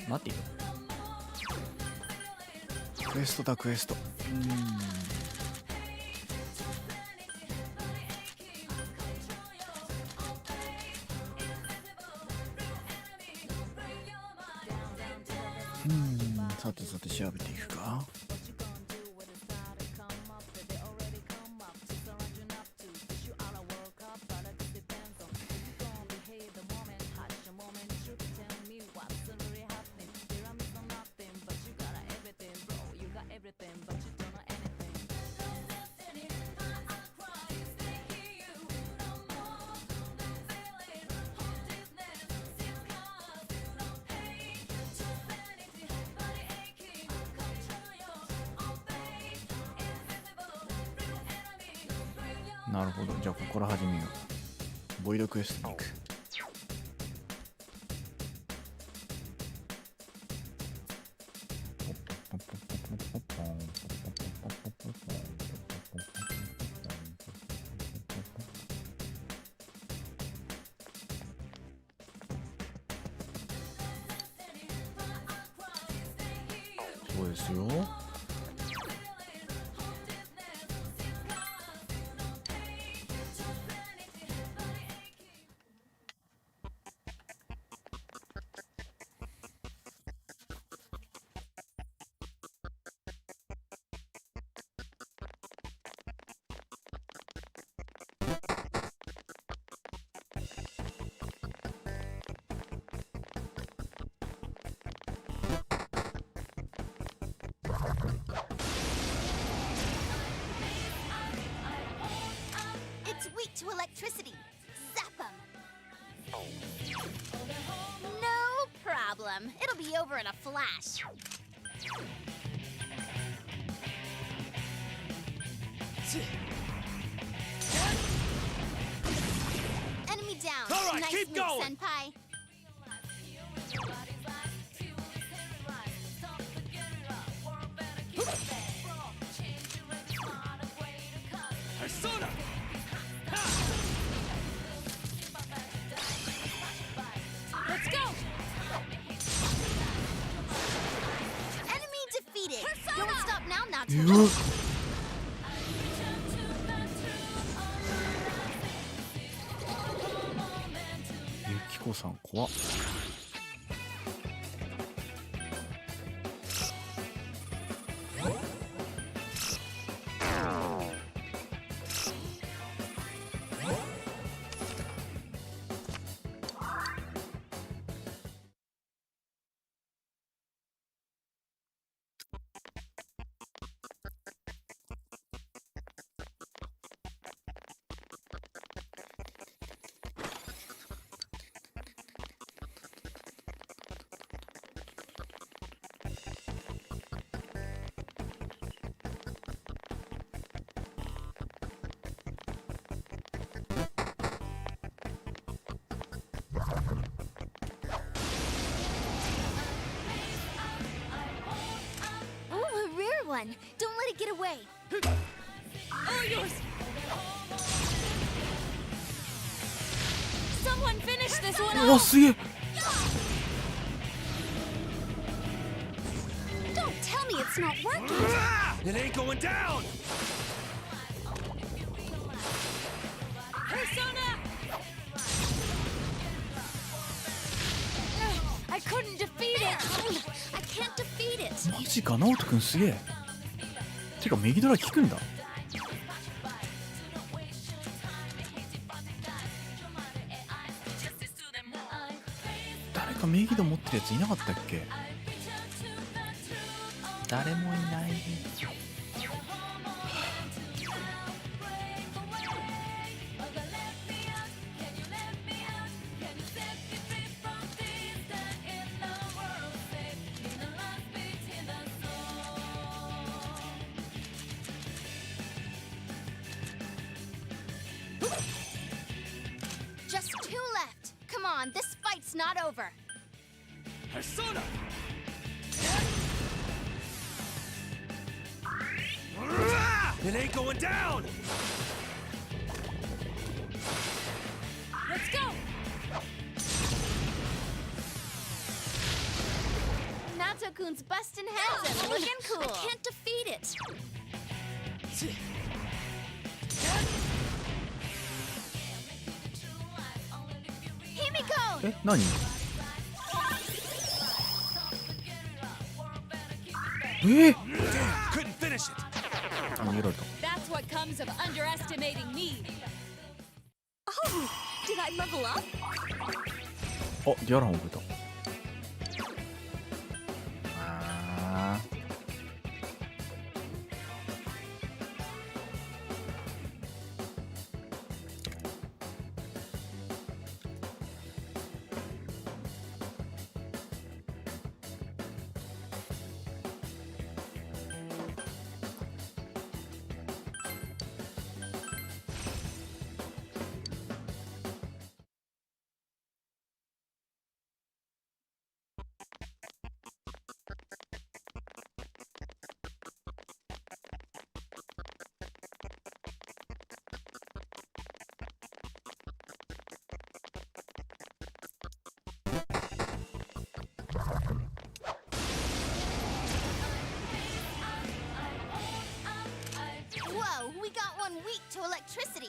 待ってよ。クエストだ、クエスト。さてさて調べていくか。なるほど、じゃあここから始めよう。ボイドクエストに行く。そうですよ。It's weak to electricity. Zap 'em. No problem. It'll be over in a flash. Enemy down. All right, nice keep move, going. Senpai. Persona! Let's go! Enemy defeated. Don't stop now, Natsuko. ゆきこさん怖っ。one. Don't let it get away. Oh, yours! Someone finish this one うわ off! すげえ Don't tell me it's not working! It ain't going down! Persona! I couldn't defeat There! it! I can't defeat it! マジか直人くんすげえてか右ドラ効くんだ誰か右ド持ってるやついなかったっけ誰もいないJust 2 left. Come on, this fight's not over. Persona! It ain't going down! Let's go! Nato-kun's busting heads and looking cool. I can't defeat it! Himiko! え何Couldn't finish it! あ逃げられた That's what comes of underestimating me! Oh! Did I level up? あディアラン覚えたあーWhoa, we got one weak to electricity.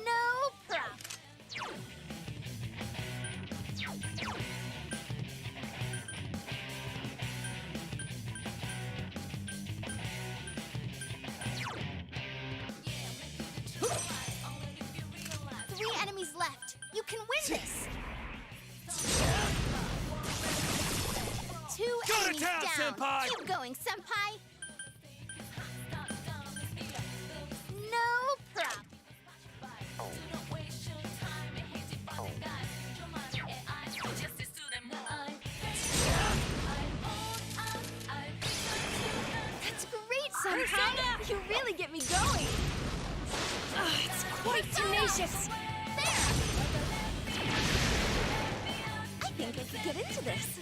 No problem. Three enemies left. You can win this. 2 Go to enemies town, down. senpai! Keep going, senpai. No problem. That's great, senpai. You really get me going. It's quite tenacious! There. I think I could get into this.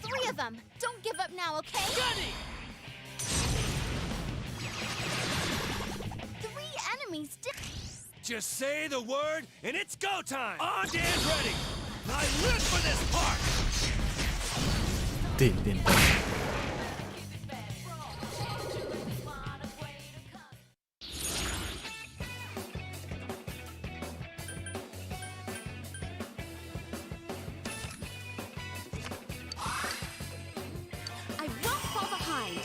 Three of them. Don't give up now, okay? Three enemies. Just say the word and it's go time! On and ready! I live for this part! でんでん I won't fall behind!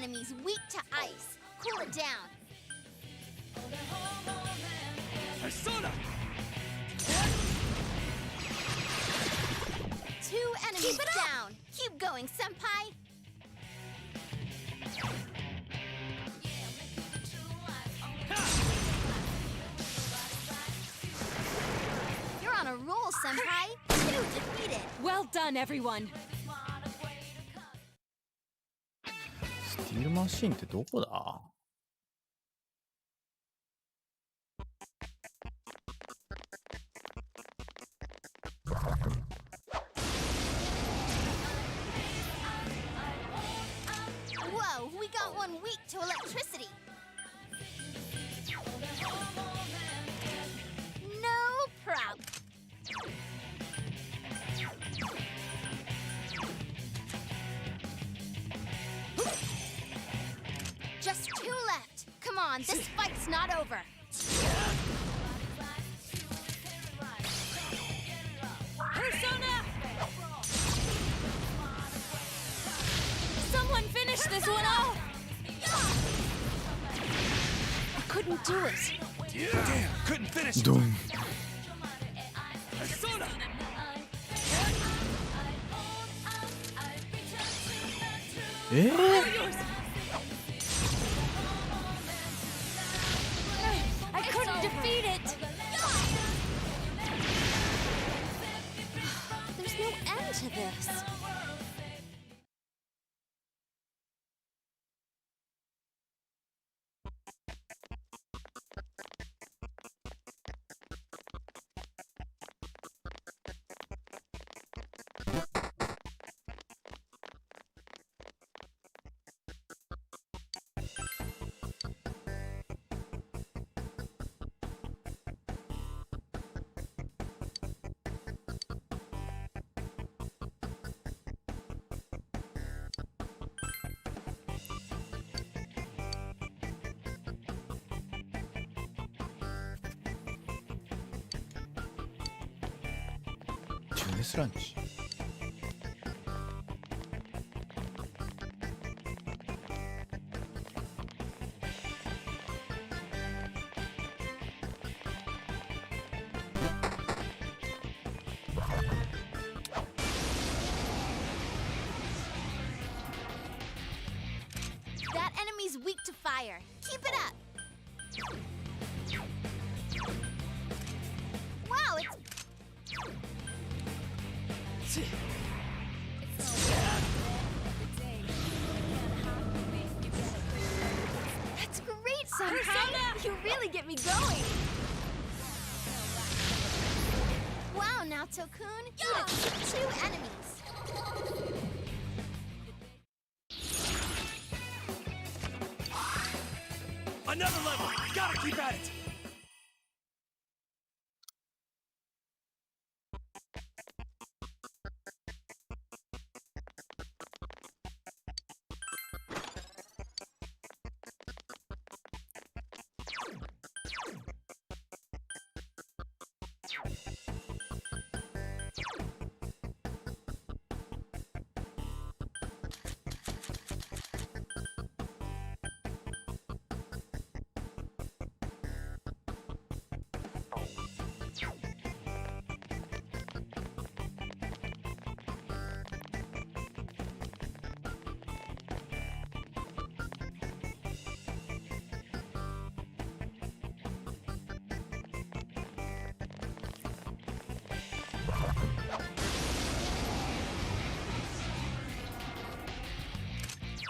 enemy's weak to ice. Cool it down. Persona! 2 enemies down. Keep going, senpai. You're on a roll, senpai. 2 defeated. Well done, everyone. スティールマシーンってどこだ？ Whoa, we got one weak to electricity. No problem. Just 2 left. Come on, this fight's not over. Persona! Someone finish this one off! I couldn't do it. Damn, couldn't finish. Dum. Persona! I couldn't defeat it! There's no end to this. Juice lunch. That enemy's weak to fire. Keep it up. Wow, it's... That's great, Senpai! You really get me going! Wow, Naoto-kun, you defeated 2 enemies! Another level! Gotta keep at it!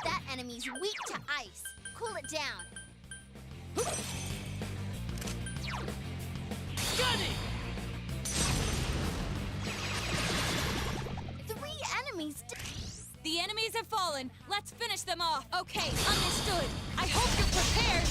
That enemy's weak to ice. Cool it down. Got it! 3 enemies. The enemies have fallen. Let's finish them off. Okay, understood. I hope you're prepared.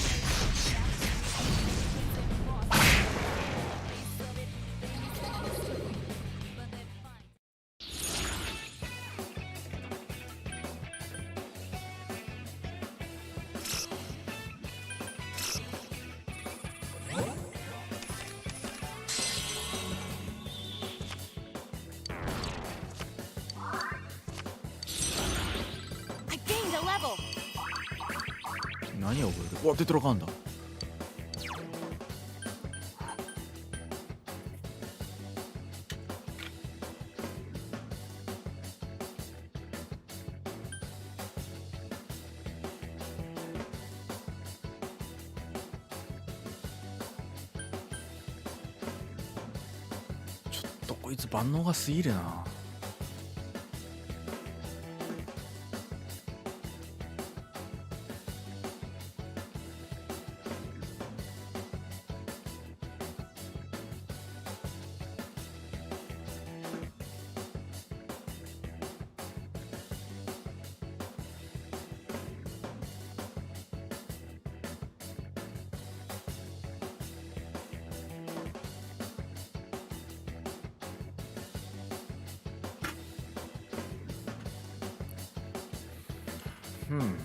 I gained a level. 何を覚える？わ、で들어간다. 저こいつ万能が過ぎるな. Hmm.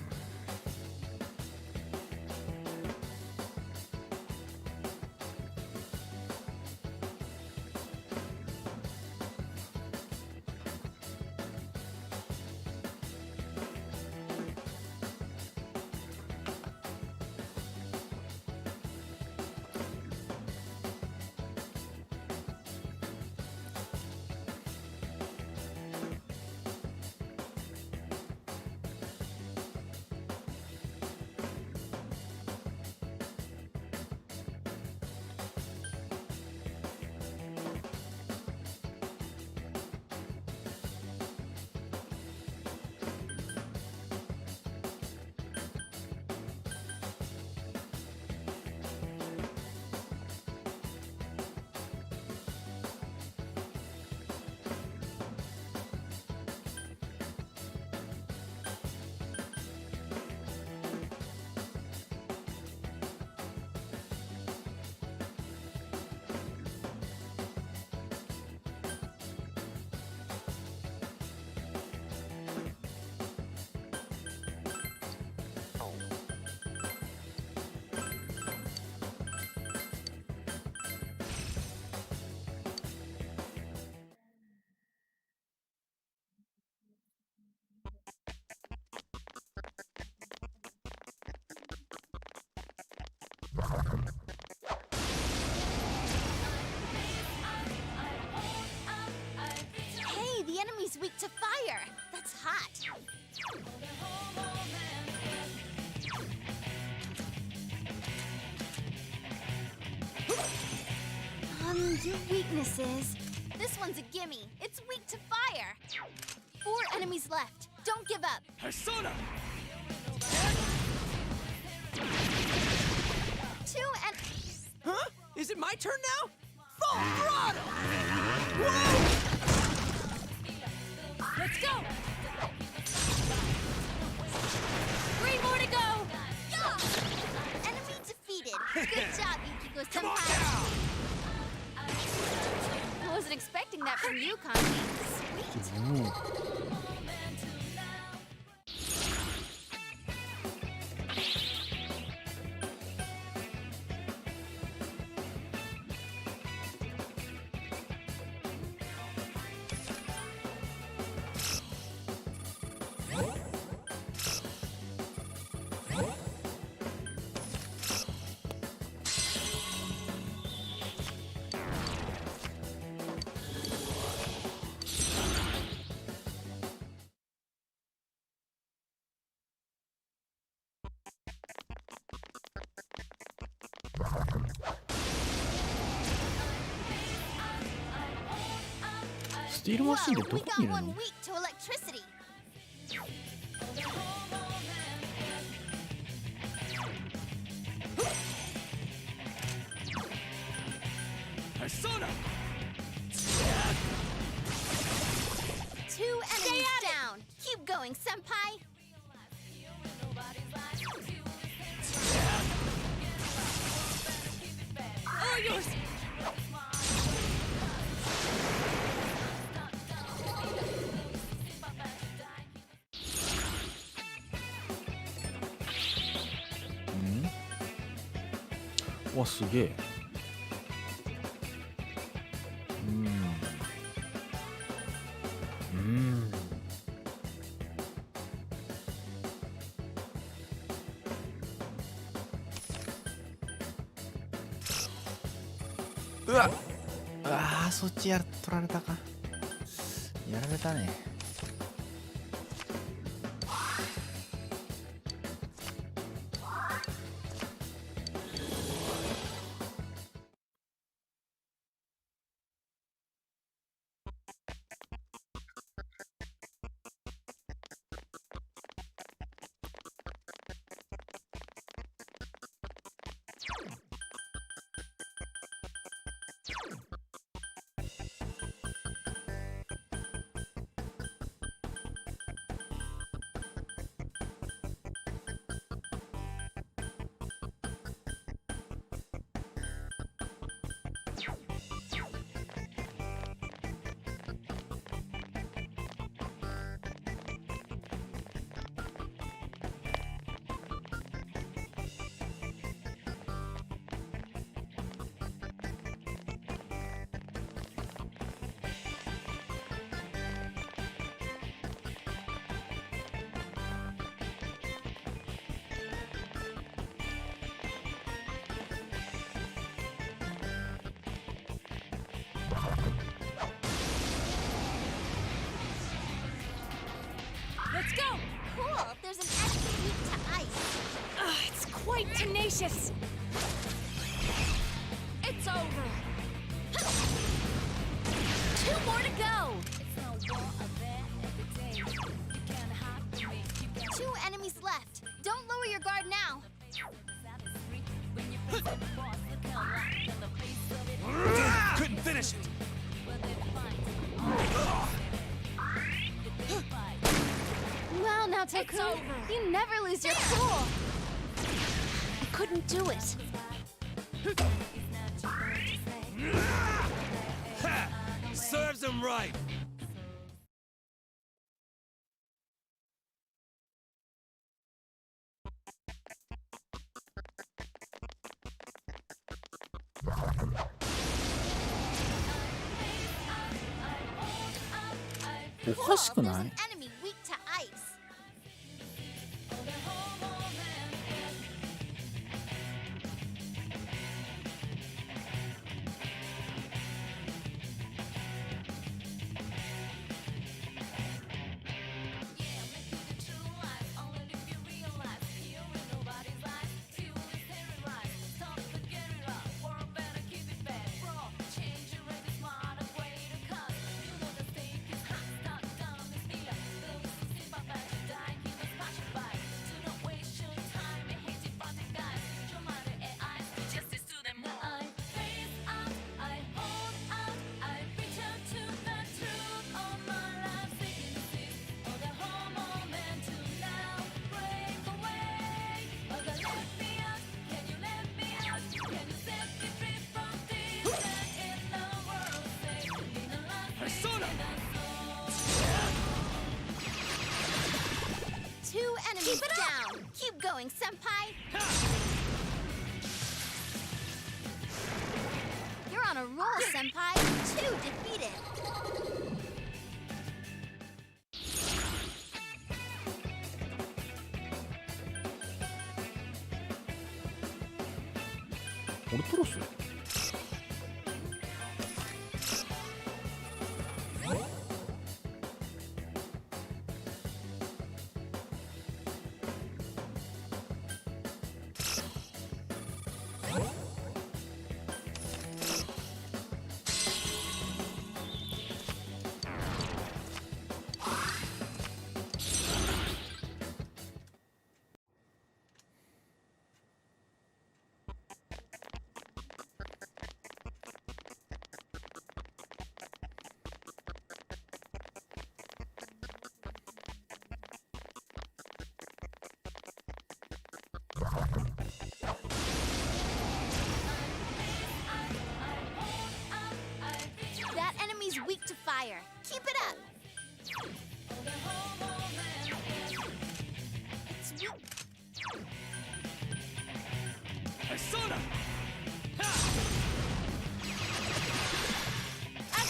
Hey, the enemy's weak to fire. That's hot. Your weaknesses. This one's a gimme. It's weak to fire. 4 enemies left. Don't give up. Persona! 2 and... Huh? Is it my turn now? Full throttle! Let's go! 3 more to go! Yeah! Enemy defeated. Good job, Yukiko-senpai. I wasn't expecting that from you, Kanji. Sweet. 스틸 머신데 Whoa, weどこ got にいる one の? weak to electricity. Persona! 2 enemies down. Keep going, senpai. All yours! 음? 와, すげえ.うわっ、あー、そっち取られたか。やられたね。Let's go! Cool! There's an enemy weak to ice. It's quite tenacious. It's over. 2 more to go. 2 enemies left. Don't lower your guard now. Couldn't finish it. Wow, now Tycoon, you never lose your cool. I couldn't do it. Serves him right. There's an enemy weak to ice. Keep it down! Keep going, Senpai! You're on a roll, Senpai! 2 defeated! That enemy's weak to fire. Keep it up! It's weak.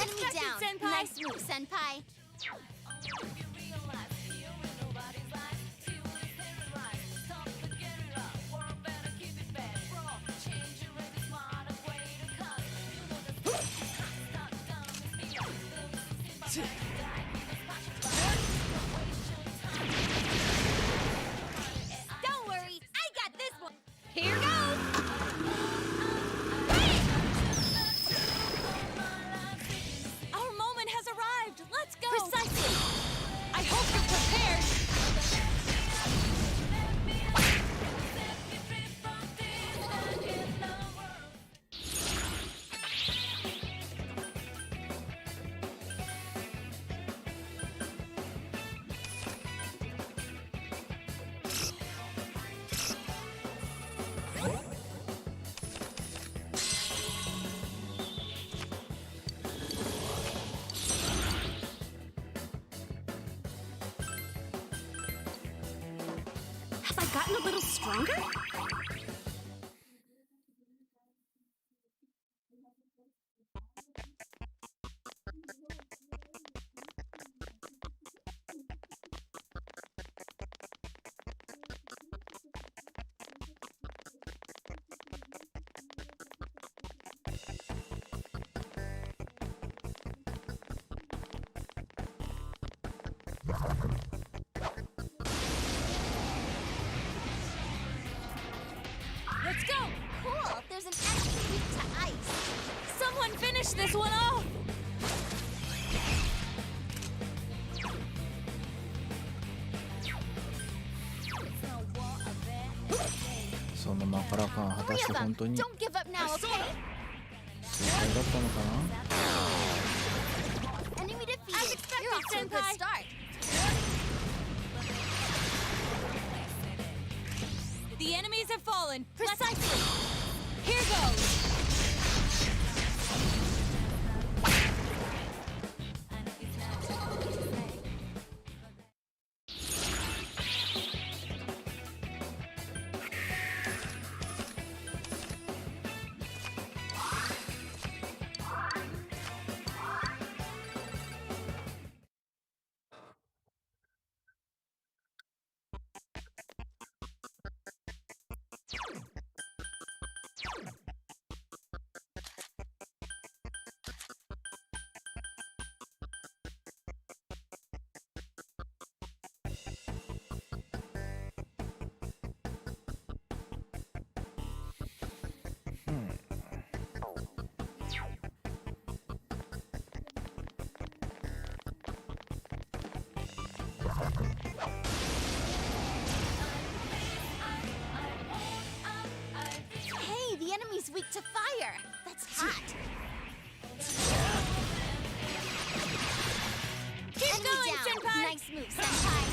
Enemy down. Senpai. Nice move, Senpai. Don't worry, I got this one. Here goes. Our moment has arrived. Let's go. Precisely. I hope you're prepared. Have I gotten a little stronger? Let's go. Cool, there's an enemy weak to ice. Someone finish this one off. そのマカラカン果たして本当に Don't give up now, okay? 正解だったのかな Enemy defeated. You're off to a good start. The enemies have fallen. Precisely. Here goes. Hey, the enemy's weak to fire. That's hot. Keep Enemy going, down. Senpai. Nice move, Senpai.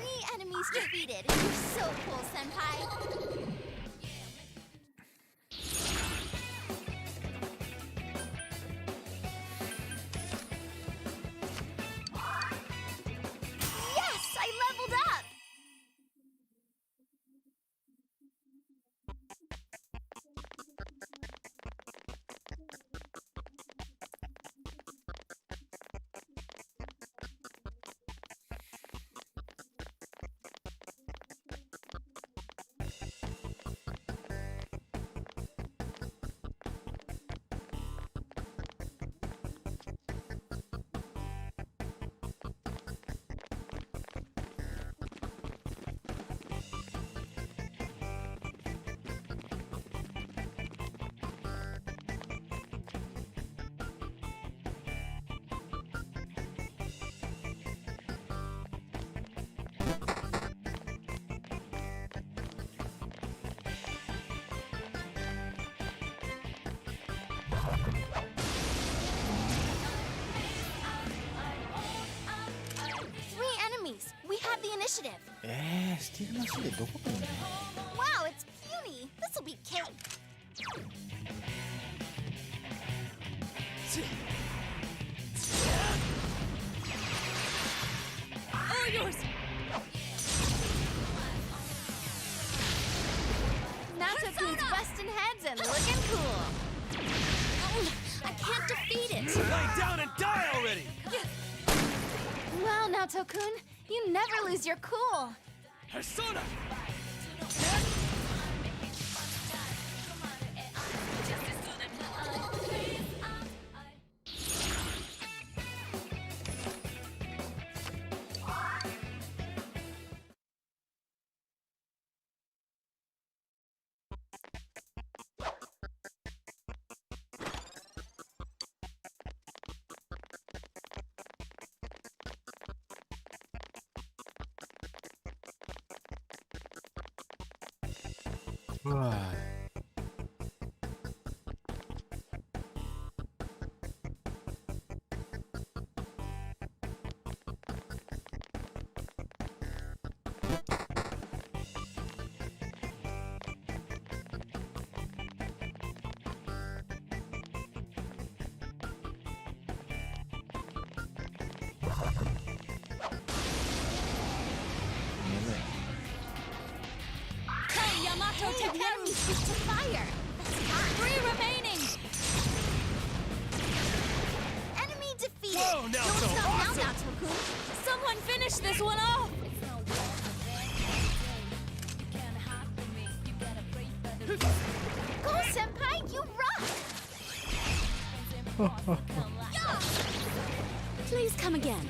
3 enemies defeated. You're so cool, Senpai. Yes, I leveled up. We have the initiative. スティールマシンでどこにいるの Wow, it's puny. This'll be cake. All yours. Naotokun's busting heads and looking cool. Oh, I can't defeat it. Lay down and die already! Wow, Naotokun, you never lose your cool. Persona! Hey, Yamato, Hey, take the care. enemy switched to fire. That's hot. 3 remaining. Enemy defeated. Whoa, now Don't so stop awesome. now, Naoto-kun. Someone finish this one off. Go, Senpai, you rock! Please come again.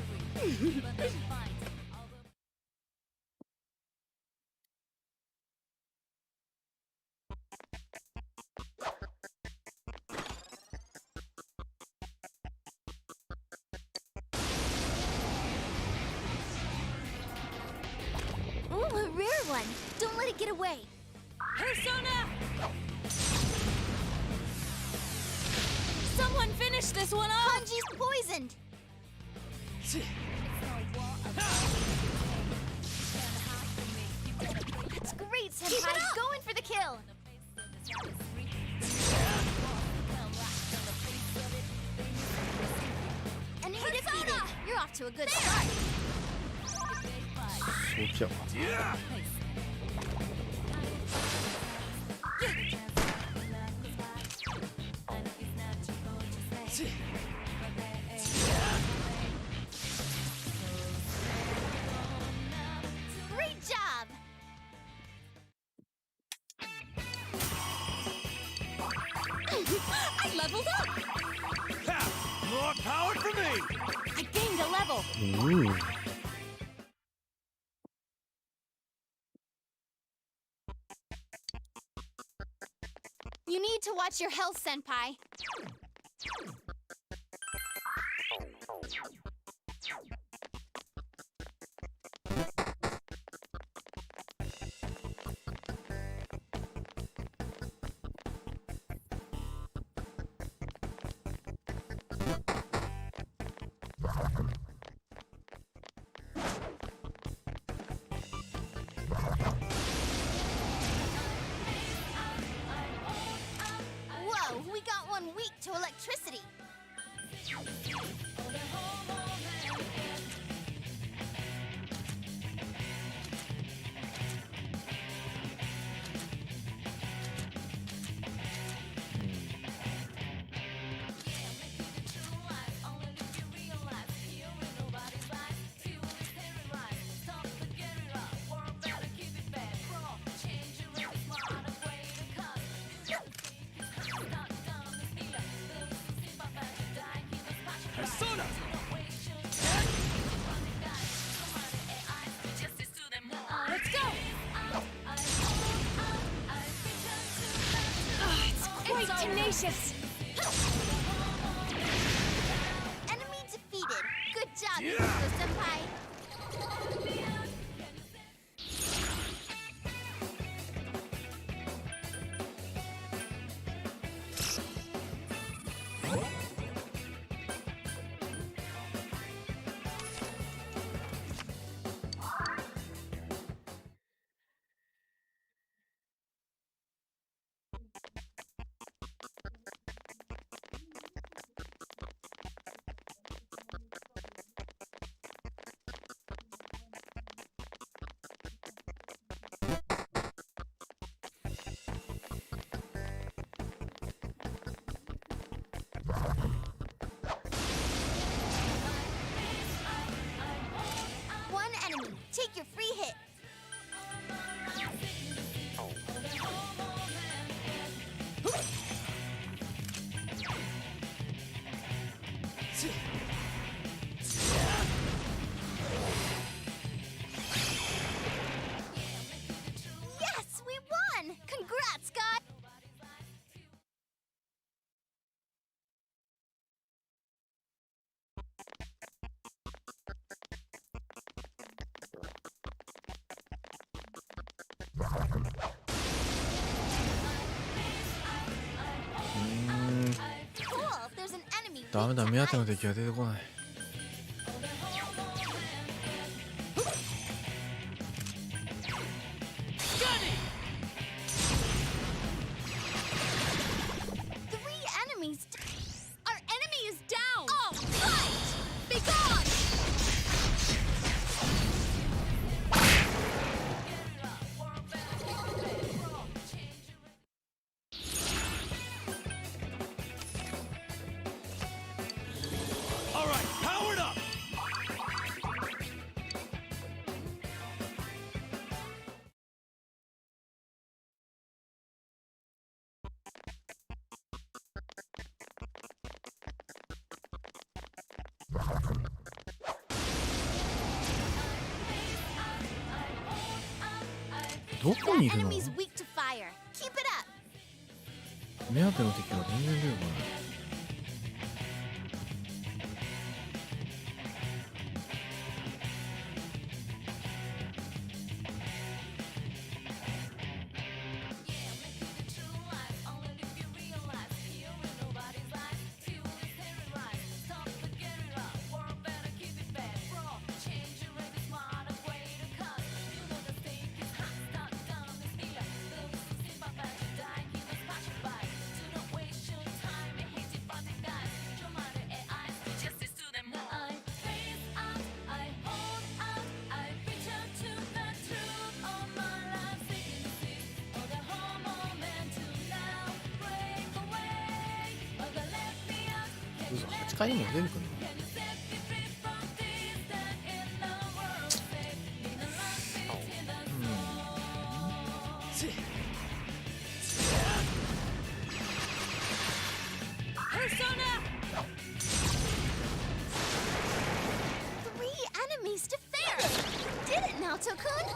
Ooh, a rare one. Don't let it get away. Persona! Someone finish this one off. Kanji's poisoned. That's great, Senpai. Go in for the kill. Enemy defeated. You're off to a good start. Yeah. Great job. I leveled up. Ha! More power for me. I gained a level. Ooh. You need to watch your health, Senpai. Whoa, we got one weak to electricity. Persona. Let's go. Oh, it's quite tenacious. Enemy defeated. Good job, Yuko Senpai. One enemy. Take your free hit. Yes, we won! Congrats, guys! ダメだ、目当ての敵が出てこない。Three enemies. Our enemy is down. All right, be gone. All right, powered up! Where That enemy's weak to fire. Keep it up. 目当ての敵が全然出てこない。嘘、8回にも出てくるの？Three enemies to fair. Did it, Naoto-kun?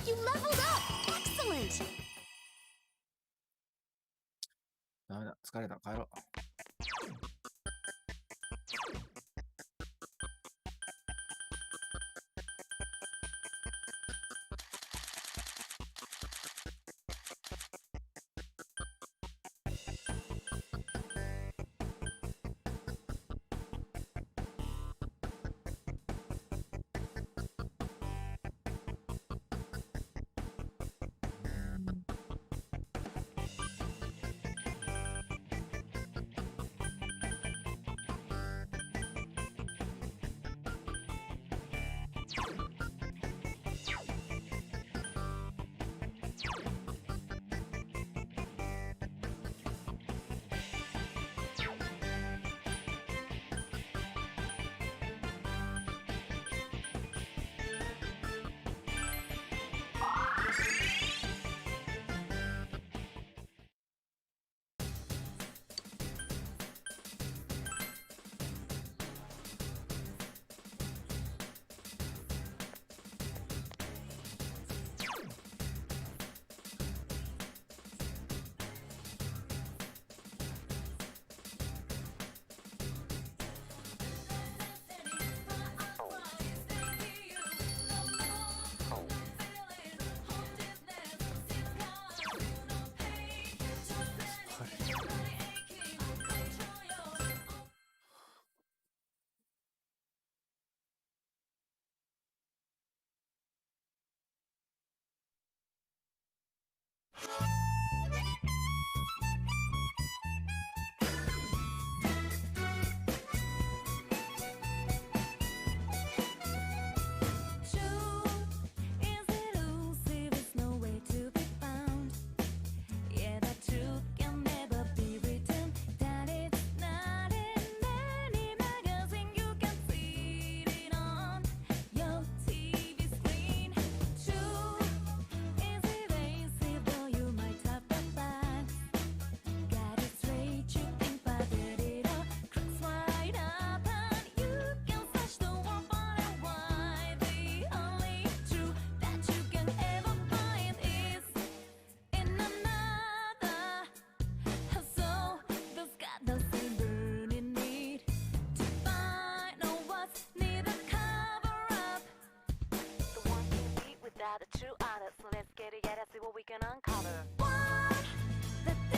You leveled up. Excellent. ダメだ、疲れた、帰ろう。what we can uncover. What? The